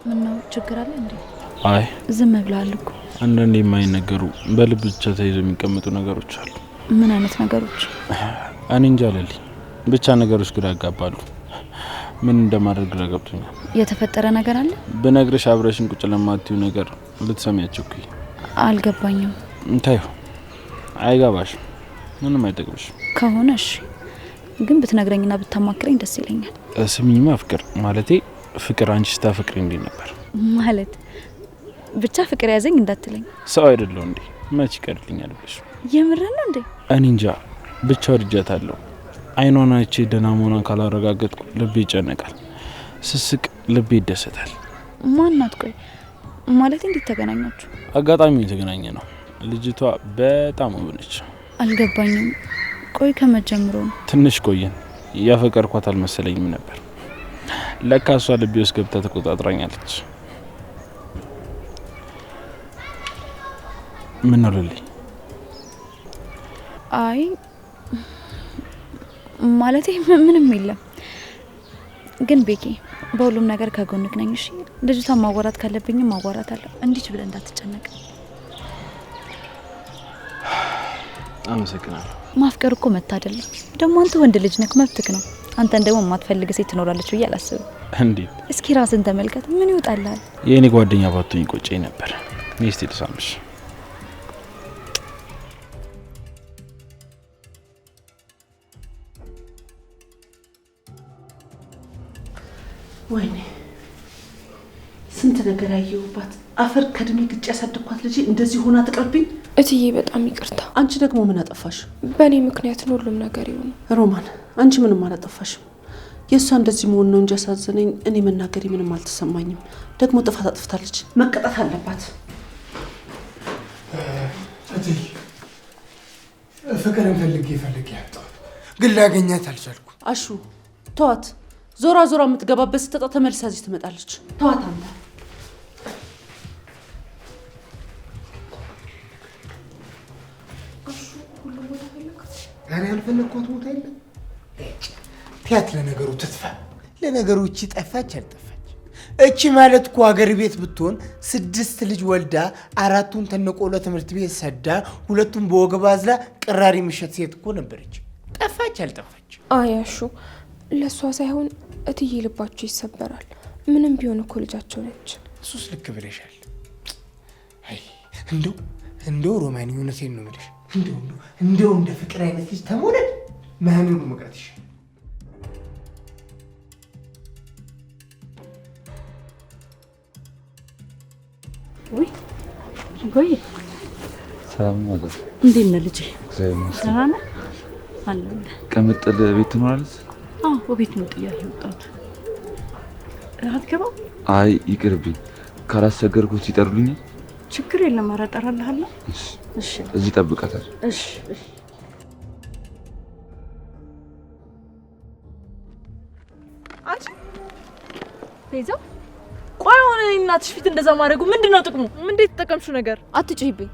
ምነው ችግር አለ እንዴ? አይ ዝም ብለሃል እኮ። አንዳንዴ የማይነገሩ በልብ ብቻ ተይዘው የሚቀመጡ ነገሮች አሉ። ምን አይነት ነገሮች? እኔ እንጃ አለልኝ። ብቻ ነገሮች ግራ ያጋባሉ። ምን እንደማድረግ ግራ ገብቶኛል። የተፈጠረ ነገር አለ? ብነግርሽ አብረሽን ቁጭ ለማትዩ ነገር ልትሰሚያቸው እኮ አልገባኝም። ታዩ አይገባሽም፣ ምንም አይጠቅምሽም ከሆነ እሺ፣ ግን ብትነግረኝና ብታማክረኝ ደስ ይለኛል። ስሚኝማ ፍቅር ማለቴ ፍቅር አንቺ ስታፈቅሪ እንዴ ነበር ማለት ብቻ ፍቅር ያዘኝ እንዳትለኝ። ሰው አይደለው እንዴ? መች ይቀርልኛል ብለሽ? የምር ነው እንዴ? እኔ እንጃ ብቻ ወድጃታለሁ። አይኗን አይቼ ደህና መሆኗን ካላረጋገጥኩ ልቤ ይጨነቃል። ስስቅ ልቤ ይደሰታል። ማናት? ቆይ ማለት እንዴት ተገናኛችሁ? አጋጣሚ የተገናኘ ነው። ልጅቷ በጣም ውብ ነች። አልገባኝም። ቆይ ከመጀመሩ ነው? ትንሽ ቆየን። ያፈቀርኳት አልመሰለኝም ነበር። ለካ እሷ ልቤ ውስጥ ገብታ ተቆጣጥራኛለች። ምን ነው ልልኝ? አይ ማለቴ ምንም የለም። ግን ቤኪ በሁሉም ነገር ከጎንክ ነኝ። እሺ ልጅቷን ማዋራት ካለብኝም ማዋራት አለ። እንዲች ብለህ እንዳትጨነቅ። አመሰግናለሁ። ማፍቀር እኮ መታደል ነው። ደግሞ አንተ ወንድ ልጅ ነህ፣ መብትክ ነው። አንተን ደግሞ የማትፈልግ ሴት ትኖራለች ብዬ አላስብም። እንዴት? እስኪ ራስን ተመልከት። ምን ይወጣልሃል? የእኔ ጓደኛ ባትሆኝ ቆጨኝ ነበር። ሚስቴ ልሳምሽ። ወይኔ ስንት ነገር ያየሁባት። አፈር ከድሜ ግጭ ያሳደግኳት ልጅ እንደዚህ ሆና ትቅርብኝ። እትዬ በጣም ይቅርታ። አንቺ ደግሞ ምን አጠፋሽ? በእኔ ምክንያት ነው ሁሉም ነገር ይሆነ። ሮማን አንቺ ምንም አላጠፋሽም። የእሷ እንደዚህ መሆን ነው እንጂ ያሳዘነኝ። እኔ መናገሬ ምንም አልተሰማኝም። ደግሞ ጥፋት አጥፍታለች፣ መቀጣት አለባት። ፍቅርን ፈልጌ ያጣሁት ግን ላገኛት አልቻልኩም። አሹ ተዋት። ዞራ ዞራ የምትገባበት ስትጠጣ ተመልሳ እዚህ ትመጣለች። ተዋት አንተ። ዛሬ ያልፈለግኳት ቦታ የለም። ቲያት ለነገሩ ትጥፋ። ለነገሩ እቺ ጠፋች አልጠፋች፣ እቺ ማለት እኮ ሀገር ቤት ብትሆን 6 ልጅ ወልዳ 4ቱን ተነቆሎ ትምህርት ቤት ሰዳ 2ቱን በወገብ አዝላ ቅራሪ ምሸት ሴት እኮ ነበረች። ጠፋች አልጠፋች። አያሹ ለእሷ ሳይሆን እትዬ ልባቸው ይሰበራል። ምንም ቢሆን እኮ ልጃቸው ነች። እሱስ ልክ ብለሻል። አይ እንደው ሮማን እውነቴን ነው የምልሽ። እንደው እንደ ፍቅር አይነት ልጅ ተሞለድ ማህኑን መቅረት ይሻል። ወይ ሰላም ነው። እንዴት ነህ ልጄ? ሰላም ነው አለ። ቅምጥል ቤት ትኖራለች? አዎ በቤት ነው ጥያቄ ወጣት። አትገባም? አይ ይቅርብኝ፣ ካላስቸገርኩት ይጠሩልኛል። ችግር የለም፣ ኧረ እጠራልሃለሁ። እሺ እዚህ ጠብቃታለሁ። እሺ አንቺ ቤዛ፣ ቆይ አሁን እናትሽ ፊት እንደዛ ማድረጉ ምንድነው ጥቅሙ? እንዴት ተጠቀምሽው ነገር? አትጩሂብኝ።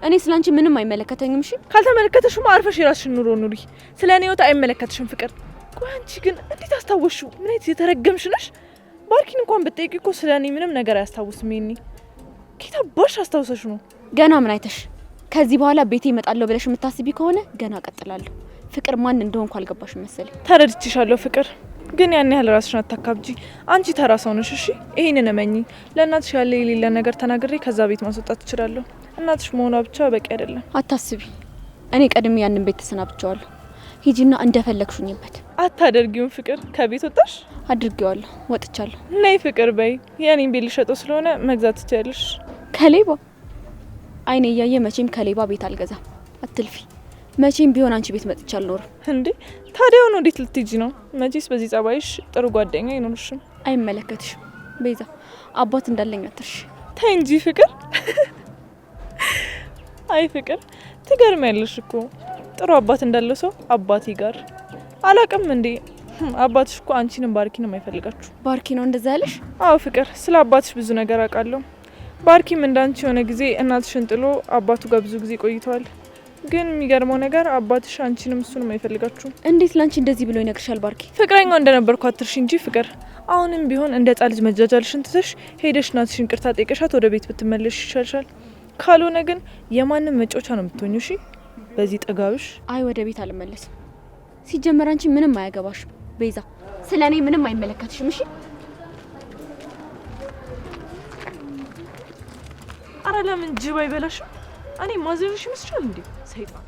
እኔ ስላንቺ ምንም አይመለከተኝም። እሺ ካልተመለከተሽማ አርፈሽ የራስሽን ኑሮ ኑሪ። ስለኔ ህይወት አይመለከትሽም ፍቅር። ቆይ አንቺ ግን እንዴት አስታወስሽው? ምን አይነት የተረገምሽ ነሽ? ባርኪን እንኳን ብትጠይቂ እኮ ስለኔ ምንም ነገር አያስታውስም። ይሄኔ ኬታ ባሽ አስታውሰሽ ነው? ገና ምን አይተሽ? ከዚህ በኋላ ቤቴ እመጣለሁ ብለሽ የምታስቢ ከሆነ ገና እቀጥላለሁ። ፍቅር ማን እንደሆንኩ አልገባሽም መሰለኝ። ተረድቼሻለሁ ፍቅር፣ ግን ያን ያህል ራስሽን አታካብጂ። አንቺ ተራ ሰው ነሽ። እሺ ይሄንን እመኚ። ለእናትሽ ያለ የሌለ ነገር ተናግሬ ከዛ ቤት ማስወጣት እችላለሁ። እናትሽ መሆኗ ብቻ በቂ አይደለም። አታስቢ፣ እኔ ቀድሜ ያንን ቤት ተሰናብቻለሁ። ሂጂና እንደፈለግሹኝበት። አታደርጊውን ፍቅር ከቤት ወጣሽ? አድርጌዋለሁ፣ ወጥቻለሁ። ነይ ፍቅር በይ። የኔን ቤት ልሸጠው ስለሆነ መግዛት ትችያለሽ። ከሌባ አይኔ እያየ መቼም ከሌባ ቤት አልገዛም። አትልፊ። መቼም ቢሆን አንቺ ቤት መጥቻ አልኖርም። እንዴ ታዲያ ነው እንዴት ልትጂ ነው? መቼስ በዚህ ጸባይሽ ጥሩ ጓደኛ አይኖርሽም። አይመለከትሽም ቤዛ። አባት እንዳለኝ አትርሽ። ተይ እንጂ ፍቅር። አይ ፍቅር ትገርሚያለሽ እኮ። ጥሩ አባት እንዳለው ሰው አባቴ ጋር አላቅም እንዴ። አባትሽ እኮ አንቺንም ባርኪንም አይፈልጋችሁ። ባርኪ ነው እንደዛ ያለሽ? አዎ ፍቅር፣ ስለ አባትሽ ብዙ ነገር አውቃለሁ። ባርኪም እንዳንቺ የሆነ ጊዜ እናትሽን ጥሎ አባቱ ጋር ብዙ ጊዜ ቆይተዋል። ግን የሚገርመው ነገር አባትሽ አንቺንም እሱንም አይፈልጋችሁም። እንዴት ላንቺ እንደዚህ ብሎ ይነግርሻል ባርኪ? ፍቅረኛው እንደነበርኩ አትርሺ እንጂ ፍቅር። አሁንም ቢሆን እንደ ሕፃን ልጅ መጃጃልሽን ትተሽ ሄደሽ እናትሽን ቅርታ ጠይቀሻት ወደ ቤት ብትመለሽ ይሻልሻል። ካልሆነ ግን የማንም መጫወቻ ነው የምትሆኚው። እሺ በዚህ ጠጋብሽ። አይ ወደ ቤት አልመለስም። ሲጀመር አንቺ ምንም አያገባሽም ቤዛ። ስለኔ ምንም አይመለከትሽም። እሺ አረ ለምን ጅብ አይበላሽም? እኔ ማዘርሽ ይመስላል እንዴ? ሰይጣን።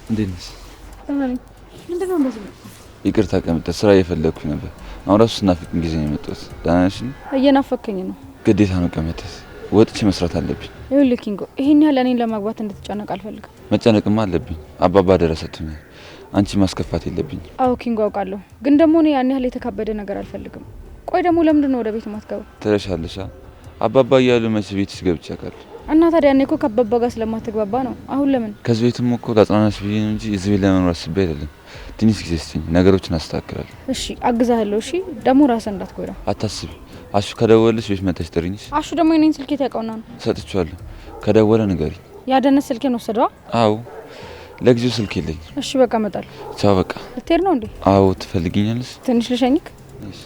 እንዴት ነሽ? ምንድነው እንደዚህ? ይቅርታ ቀምጠ ስራ እየፈለግኩኝ ነበር። አሁን ራሱ ስናፍቅኝ ጊዜ ነው የመጣሁት። ደህና ነሽ? እየናፈከኝ ነው። ግዴታ ነው ቀመተስ፣ ወጥቼ መስራት አለብኝ። ይኸውልህ ኪንጎ፣ ይሄን ያህል እኔን ለማግባት እንድትጨነቅ አልፈልግም። መጨነቅማ አለብኝ። አባባ ደረሰቱኛል። አንቺ ማስከፋት የለብኝ። አዎ ኪንጎ አውቃለሁ፣ ግን ደግሞ እኔ ያን ያህል የተካበደ ነገር አልፈልግም። ቆይ ደግሞ ለምንድን ነው ወደ ቤት ማትገባው? ትረሻለሻ። አባባ እያሉ መቼ ቤትሽ ገብቼ አውቃለሁ? እና ታዲያ እኔ እኮ ከአባባ ጋር ስለማትግባባ ነው። አሁን ለምን? ከዚህ ቤትም እኮ ላጽናናሽ ብዬ ነው እንጂ እዚህ ቤት ለመኖር አስቤ አይደለም። ትንሽ ጊዜ ስጪኝ፣ ነገሮችን አስተካክላለሁ። እሺ አግዛለሁ። እሺ ደግሞ ራስህ እንዳትጎዳ። አታስቢ። አሹ ከደወለሽ ቤት መጥተሽ ጥሪኝሽ። አሹ ደግሞ የኔን ስልክ ያውቀውና ነው። ሰጥቼዋለሁ። ከደወለ ንገሪኝ። ያደነስ ስልኬን ወሰደዋ? አዎ ለጊዜው ስልክ የለኝ። እሺ በቃ እመጣለሁ። ቻው። በቃ ልትሄድ ነው እንዴ? አዎ። ትፈልጊኛለሽ? ትንሽ ልሸኝክ? እሺ።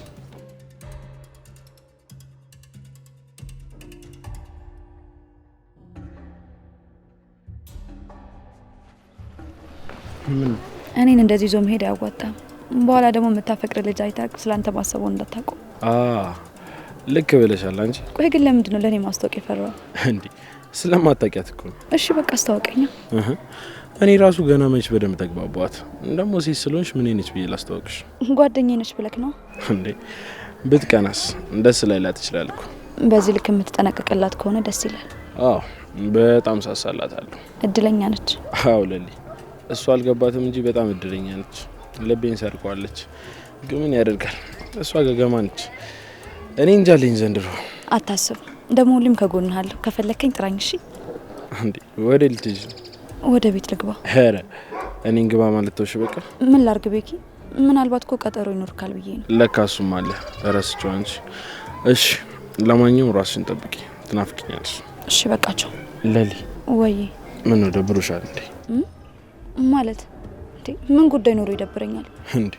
እኔን እንደዚህ ዞ መሄድ አያዋጣም። በኋላ ደግሞ የምታፈቅር ልጅ አይታ ስላንተ ማሰበው እንዳታውቁ። ልክ ብለሻል አንቺ። ቆይ ግን ለምንድን ነው ለእኔ ማስታወቅ የፈራው እንዴ? ስለማታውቂያት እኮ ነው። እሺ በቃ አስታወቀኛ። እኔ ራሱ ገና መች በደንብ ተግባባዋት። ደግሞ ሴት ስለሆንሽ ምን ነች ብዬ ላስታወቅሽ? ጓደኛዬ ነች ብለክ ነው እንዴ? ብትቀናስ ደስ ላይላት ይችላል እኮ። በዚህ ልክ የምትጠነቀቅላት ከሆነ ደስ ይላል። አዎ በጣም ሳሳላታለሁ። እድለኛ ነች። አዎ ለሊ፣ እሷ አልገባትም እንጂ በጣም እድለኛ ነች። ልቤን ሰርቋለች። ግን ምን ያደርጋል፣ እሷ ገገማ ነች። እኔ እንጃልኝ ዘንድሮ። አታስብ፣ ደግሞ ሁሌም ከጎንህ አለሁ። ከፈለከኝ ጥራኝ። እሺ እንዴ? ወደ ልትጅ? ወደ ቤት ልግባ? ኧረ እኔን ግባ ማለት ተውሽ። በቃ ምን ላርግ ቤኪ? ምናልባት እኮ ቀጠሮ ይኖርካል ብዬ ነው። ለካ እሱም አለ፣ ረስቼው እንጂ። እሺ ለማንኛውም ራስሽን ጠብቂ፣ ትናፍቂኛለሽ። እሺ በቃቸው። ለሊ ወይ ምን ነው ደብሮሻል እንዴ? ማለት እንዴ ምን ጉዳይ ኖሮ ይደብረኛል እንዴ?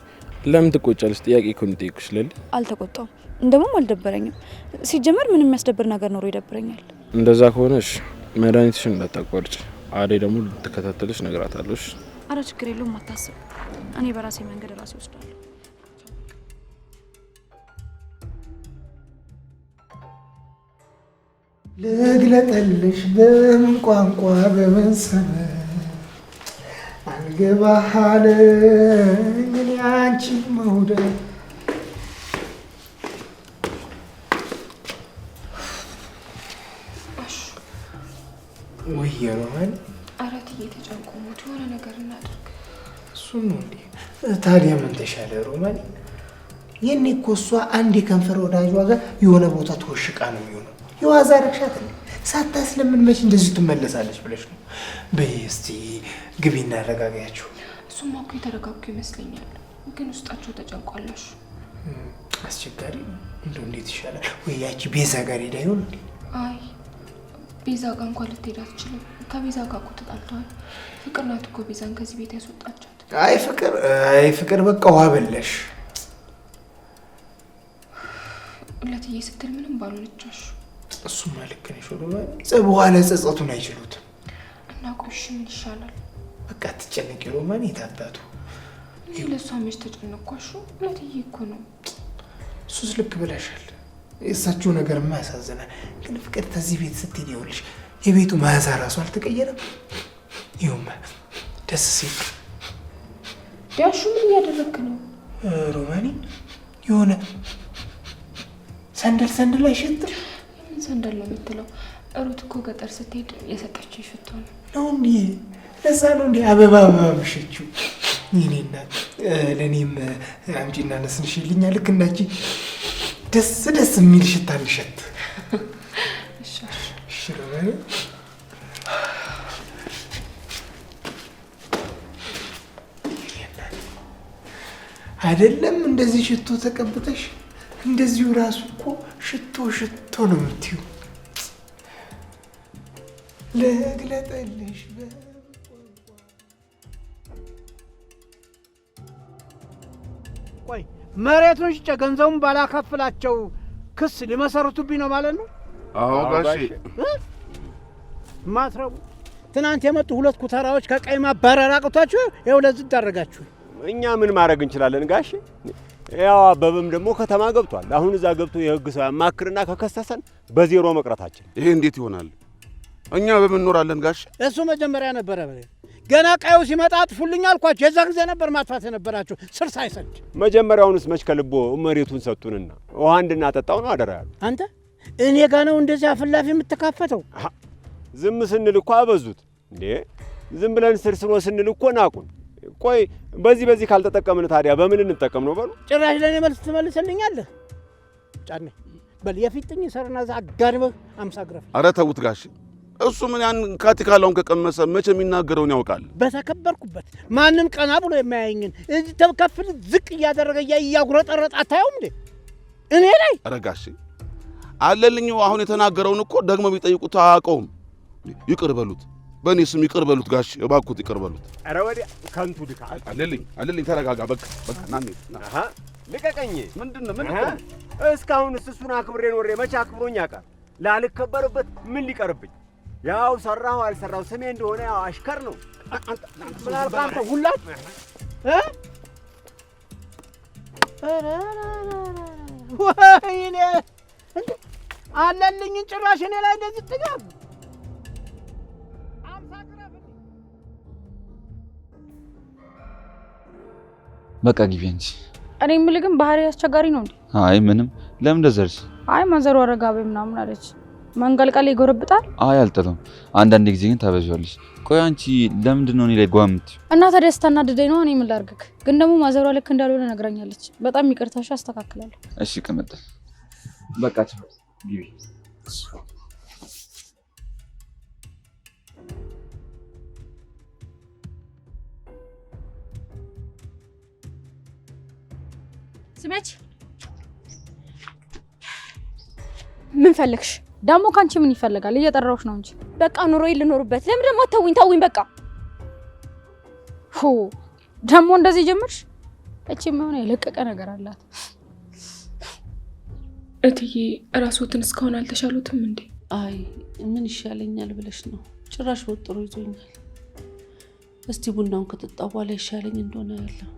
ለምን ትቆጫለሽ? ጥያቄ እኮ ነው የጠየኩሽ ለሊ። አልተቆጣም፣ እንደውም አልደበረኝም። ሲጀመር ምንም የሚያስደብር ነገር ኖሮ ይደብረኛል። እንደዛ ከሆነሽ መድኃኒትሽን እንዳታቋርጭ። አዴ ደግሞ ልትከታተልሽ ነግራታለሁ። አረ ችግር የለውም አታስብ። እኔ በራሴ መንገድ ራሴ ወስዳለሁ። ልግለጥልሽ በምን ቋንቋ በምን ሰበብ አልገባሃለኝ እኔ አንቺን መውደድ። ወይ የሮማን አራት እየተጨንቆ ሞት የሆነ ነገር እናድርግ። እሱን ነው እንዴ? ታዲያ ምን ተሻለ ሮማን? የኔ እኮ እሷ አንድ የከንፈር ወዳጇ ጋር የሆነ ቦታ ተወሽቃ ነው የሚሆነው። የዋዛ ረግሻት ሳታስለምን መች እንደዚህ ትመለሳለች ብለሽ ነው? በይ እስቲ ግቢ እናረጋጋያችሁ። እሱማ እኮ የተረጋጉ ይመስለኛል፣ ግን ውስጣቸው ተጨንቋለሽ። አስቸጋሪ ነው። እንደው እንዴት ይሻላል? ወይ ያቺ ቤዛ ጋር ሄዳ ይሆን እንዴ? አይ ቤዛ ጋር እንኳን ልትሄድ አትችልም። ከቤዛ ጋር እኮ ተጣልተዋል። ፍቅር ናት እኮ ቤዛን ከዚህ ቤት ያስወጣቻት። አይ ፍቅር በቃ ውሃ በለሽ። ለትዬ ስትል ምንም ባልሆነቻሽ። እሱማ ልክ ነሽ። በኋላ ጸጸቱን አይችሉትም። እና ቆሽ ምን ይሻላል? በቃ ትጨነቂ ሮማን። የታባቱ እኔ ለእሷ መች ተጨነኳሹ? ለትዬ እኮ ነው። እሱስ ልክ ብለሻል። የእሳቸው ነገርማ ያሳዝናል። ግን ፍቅር ከዚህ ቤት ስትሄድ ይኸውልሽ የቤቱ መዓዛ ራሱ አልተቀየረም። ይኸውማ ደስ ሲል ዳሹ ምን እያደረግክ ነው? ሮማኒ የሆነ ሰንደል አይሸትም? ምን ሰንደል ነው የምትለው? ሩት እኮ ገጠር ስትሄድ የሰጠችኝ ሽቶ ነው። ነው እንዴ? ለዛ ነው እንዴ አበባ ምሽችው? የኔ እናት ለእኔም አምጪና ነስንሽልኛ። ልክ እንዳንቺ ደስ የሚል ሽታ እንሸት። እሺ ሮማኒ አይደለም እንደዚህ ሽቶ ተቀብተሽ እንደዚሁ ራሱ እኮ ሽቶ ነው የምትይው። ለግለጠልሽ ቆይ መሬቱን ሽጬ ገንዘቡን ባላካፍላቸው ክስ ሊመሰርቱብኝ ነው ማለት ነው? አዎ ጋሼ። ማትረቡ ትናንት የመጡ 2 ኩተራዎች ከቀይ ማባረር አቅቷችሁ ይኸው ለዚህ ታደርጋችሁ። እኛ ምን ማድረግ እንችላለን ጋሼ? ያው አበበም ደግሞ ከተማ ገብቷል። አሁን እዛ ገብቶ የህግ ሰው ያማክርና ከከሰሰን በዜሮ መቅረታችን። ይሄ እንዴት ይሆናል? እኛ በምን እንኖራለን ጋሼ? እሱ መጀመሪያ ነበረ ገና ቀዩ ሲመጣ አጥፉልኝ አልኳቸው። የዛ ጊዜ ነበር ማጥፋት የነበራቸው ስር ሳይሰድ። መጀመሪያውንስ መች ከልቦ መሬቱን ሰጡንና ውሃ እንድናጠጣው ነው አደራ ያሉ። አንተ እኔ ጋ ነው እንደዚህ አፍላፊ የምትካፈተው? ዝም ስንል እኮ አበዙት እንዴ! ዝም ብለን ስርስሮ ስንል እኮ ናቁን። ቆይ በዚህ ካልተጠቀምን ታዲያ በምን እንጠቀም ነው? በሉ ጭራሽ ለኔ መልስ ትመልስልኛለህ? ጫኔ በል የፊትኝ ሰርና ዛ አጋድበህ 50 ግረፍ። አረ ተውት ጋሼ። እሱ ምን ያን ካቲካላውን ከቀመሰ መቼ የሚናገረውን ያውቃል። በተከበርኩበት ማንም ቀና ብሎ የማያየኝን እዚህ ተከፍል ዝቅ እያደረገ እያጉረጠረጠ አታየውም እንዴ እኔ ላይ? አረ ጋሼ አለልኝ አሁን የተናገረውን እኮ ደግሞ ቢጠይቁት አያውቀውም። ይቅር በሉት፣ በእኔ ስም ይቅር በሉት ጋሼ፣ እባክዎት ይቅር በሉት። አረ ወዲያ ከንቱ ድካ። አለልኝ ተረጋጋ። በቃ ናኔ ልቀቀኝ። ምንድነው? እስካሁን እሱን አክብሬ ኖሬ መቼ አክብሮኝ ያውቃል? ላልከበርበት ምን ሊቀርብኝ? ያው ሰራው አልሰራው ስሜ እንደሆነ ያው አሽከር ነው። ምናልባት ሁላት ወይኔ አለልኝን ጭራሽ እኔ ላይ እንደዚህ ትጋብ። በቃ ግቢ እንጂ። እኔ የምልህ ግን ባህሪ አስቸጋሪ ነው እንዴ? አይ ምንም። ለምን ደዘርሽ? አይ ማዘሩ አረጋቤ ምናምን አለች። መንቀልቀል ይጎረብጣል። አይ አልጥልም። አንዳንድ ጊዜ ግን ታበዣለሽ። ቆይ አንቺ ለምንድን ነው እኔ ላይ ጓምት? እና ታዲያ ስታናድደኝ ነው። እኔ ምን ላድርግክ? ግን ደግሞ ማዘሯ ልክ እንዳልሆነ ነግራኛለች። በጣም ይቅርታሽ፣ አስተካክላለሁ። እሺ ቅመጥ። በቃ ግቢ። ስሜች ምን ፈለግሽ? ደግሞ ካንቺ ምን ይፈልጋል? እየጠራሁሽ ነው እንጂ። በቃ ኑሮዬ ልኖርበት። ለምን ደግሞ ተውኝ በቃ። ደግሞ እንደዚህ ጀመርሽ? እቺም የሆነ የለቀቀ ነገር አላት። እትዬ እራስዎትን እስካሁን አልተሻሉትም እንዴ? አይ ምን ይሻለኛል ብለሽ ነው? ጭራሽ ወጥሮ ይዞኛል። እስቲ ቡናውን ከጠጣ በኋላ ይሻለኝ እንደሆነ ያለው።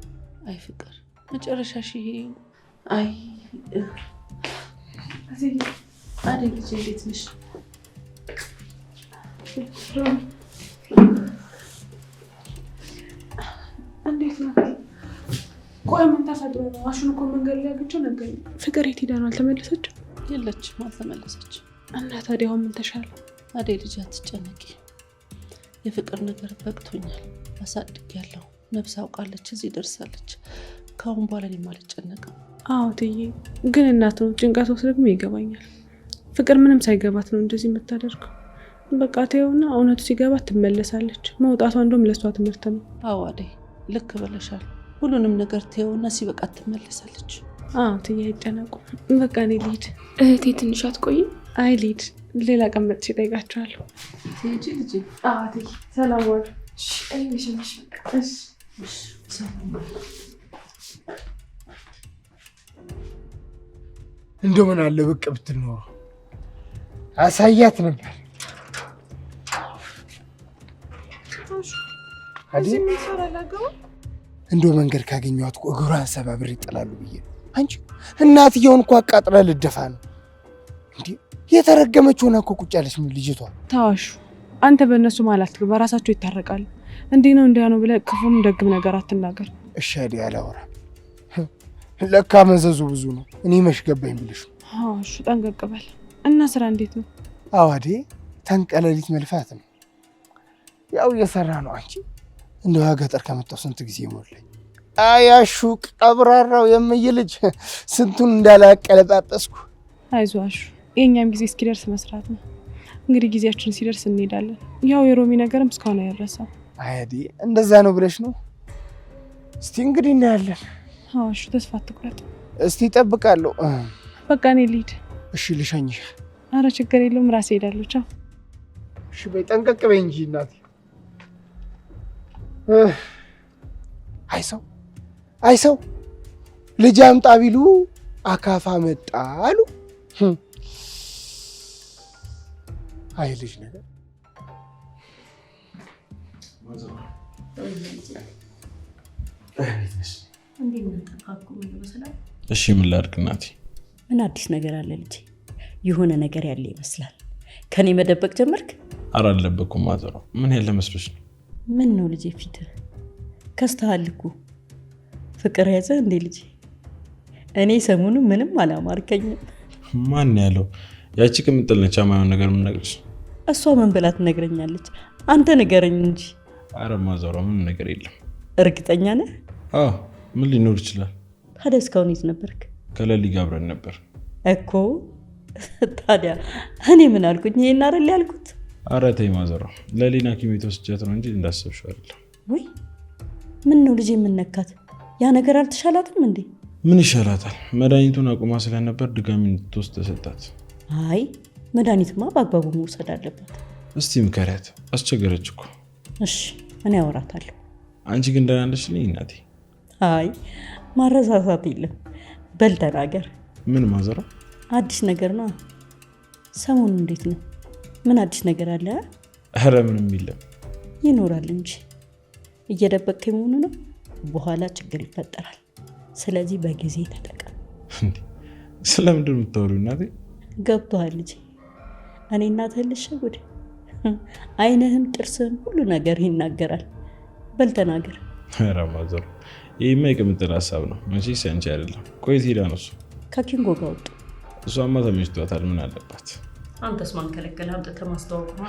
አይ ፍቅር መጨረሻሽ ይሄ። አይ አዴ ልጅ እንዴት ነሽ? እንዴት ነው? ቆይ ምን ተፈጥሮ ነው? አሹን እኮ መንገድ ላይ አግኝቼው ነገረኝ። ፍቅር የት ሄዳ ነው? አልተመለሰችም? የለችም፣ አልተመለሰችም። እና ታዲያ አሁን ምን ተሻለ? አዴ ልጅ አትጨነቂ። የፍቅር ነገር በቅቶኛል። አሳድጊያለሁ። ነፍስ አውቃለች፣ እዚህ ደርሳለች። ከአሁን በኋላ እኔም አልጨነቅም። አዎ ትዬ፣ ግን እናት ነው ጭንቀት ውስጥ ደግሞ ይገባኛል። ፍቅር ምንም ሳይገባት ነው እንደዚህ የምታደርገው። በቃ ተይውና እውነቱ ሲገባት ትመለሳለች። መውጣቷ እንደውም ለሷ ትምህርት ነው። አዎ አዴ ልክ ብለሻል። ሁሉንም ነገር ተይውና ሲበቃት ትመለሳለች። አዎ ትዬ አይጨነቁ። በቃ እኔ ልሂድ። እህቴ ትንሽ አትቆይም? አይ ልሂድ፣ ሌላ ቀን መጥቼ እጠይቃቸዋለሁ። ትሄጂ ልጄ? አዎ ትዬ ሰላም ዋሉ። እሺ አይ ምሽምሽ እሺ ሰላም ዋሉ። እንደው ምን አለ ብቅ ብትል ኖሮ አሳያት ነበር። እንደው መንገድ ካገኘኋት እኮ እግሯን ሰባብሬ ይጥላሉ ብዬ ነው። አንቺ እናትየውን እኮ አቃጥላ ልደፋ ነው። እንዴ የተረገመች ሆና እኮ ቁጭ ያለች ምን ልጅቷ። ታዋሹ አንተ በእነሱ ማለት ግባ፣ ራሳቸው ይታረቃሉ። እንዲህ ነው እንዲያ ነው ብለህ ክፉም ደግም ነገር አትናገር። እሺ አይደል አላወራም። ለካ መዘዙ ብዙ ነው። እኔ መሽ ገባኝ ብልሽ ነው። እሺ ጠንቀቅ በል እና ስራ እንዴት ነው? አዋዴ ተንቀለሊት መልፋት ነው። ያው እየሰራ ነው። አንቺ እንደው ገጠር ከመጣሁ ስንት ጊዜ ሞላኝ። አያሹ ቀብራራው የምይ ልጅ ስንቱን እንዳላቀለጣጠስኩ። አይዟሽ የእኛም ጊዜ እስኪደርስ መስራት ነው። እንግዲህ ጊዜያችን ሲደርስ እንሄዳለን። ያው የሮሚ ነገርም እስካሁን አይረሳም። አይዲ እንደዛ ነው ብለሽ ነው? እስቲ እንግዲህ እናያለን። እሺ ተስፋ አትቁረጥ። እስቲ እጠብቃለሁ። በቃ እኔ ልሂድ። እሺ ልሸኝሽ። አረ ችግር የለውም ራሴ ሄዳለሁ። ቻው። እሺ በይ ጠንቀቅ በይ እንጂ እናቴ። አይ ሰው ልጅ አምጣ ቢሉ አካፋ መጣ አሉ። አይ ልጅ ነገር እሺ ምን ላድርግ እናቴ? ምን አዲስ ነገር አለ ልጄ? የሆነ ነገር ያለ ይመስላል። ከኔ መደበቅ ጀመርክ? ኧረ አልደበኩም ማዘሯ። ምን ያለ መስሎሽ ነው? ምን ነው ልጄ ፊት ከስተሃል እኮ። ፍቅር ያዘ እንዴ ልጄ? እኔ ሰሞኑን ምንም አላማርከኝም። ማን ያለው? ያቺ ቅምጥል ነች የማይሆን ነገር ምን ነገርሽ? እሷ ምን ብላ ትነግረኛለች? አንተ ንገረኝ እንጂ። ኧረ ማዘሯ ምንም ነገር የለም። እርግጠኛ ነህ? አዎ ምን ሊኖር ይችላል? ታዲያ እስካሁን የት ነበርክ? ከሌሊ ጋር አብረን ነበር እኮ። ታዲያ እኔ ምን አልኩኝ? ይሄን አይደል ያልኩት? ኧረ ተይ ማዘሯ፣ ሌሊን ሐኪም ቤት ወስጃት ነው እንጂ እንዳሰብሽው አይደለም። ወይ ምን ነው ልጄ የምነካት? ያ ነገር አልተሻላትም እንዴ? ምን ይሻላታል? መድኃኒቱን አቁማ ስለነበር ድጋሚ እንድትወስድ ተሰጣት። አይ መድኃኒትማ በአግባቡ መውሰድ አለባት። እስቲ ምከሪያት፣ አስቸገረች እኮ። እሺ እኔ አወራታለሁ። አንቺ ግን ደህና ነሽልኝ እናቴ? አይ ማረሳሳት የለም። በል ተናገር። ምን ማዘሯ? አዲስ ነገር ነው። ሰሞኑን እንዴት ነው? ምን አዲስ ነገር አለ? ኧረ ምንም የለም። ይኖራል እንጂ እየደበቅከኝ መሆኑ ነው። በኋላ ችግር ይፈጠራል። ስለዚህ በጊዜ ተጠቀም። ስለምንድን ነው የምታወሪው እናቴ? ገብቶሃል ልጄ? እኔ እናትህ ልሸውድ? አይንህም ጥርስህም ሁሉ ነገር ይናገራል። በል ተናገር። ኧረ ማዘሯ ይህማ የቅምጥል ሀሳብ ነው መቼስ ያንቺ አይደለም። ቆይት ሄዳ ነው እሱ ከኪንጎ ጋር ወጡ። እሷማ ተመችቷታል። ምን አለባት? አንተስ ማን ከለከለ? አንተ ከማስተዋወቅ ነው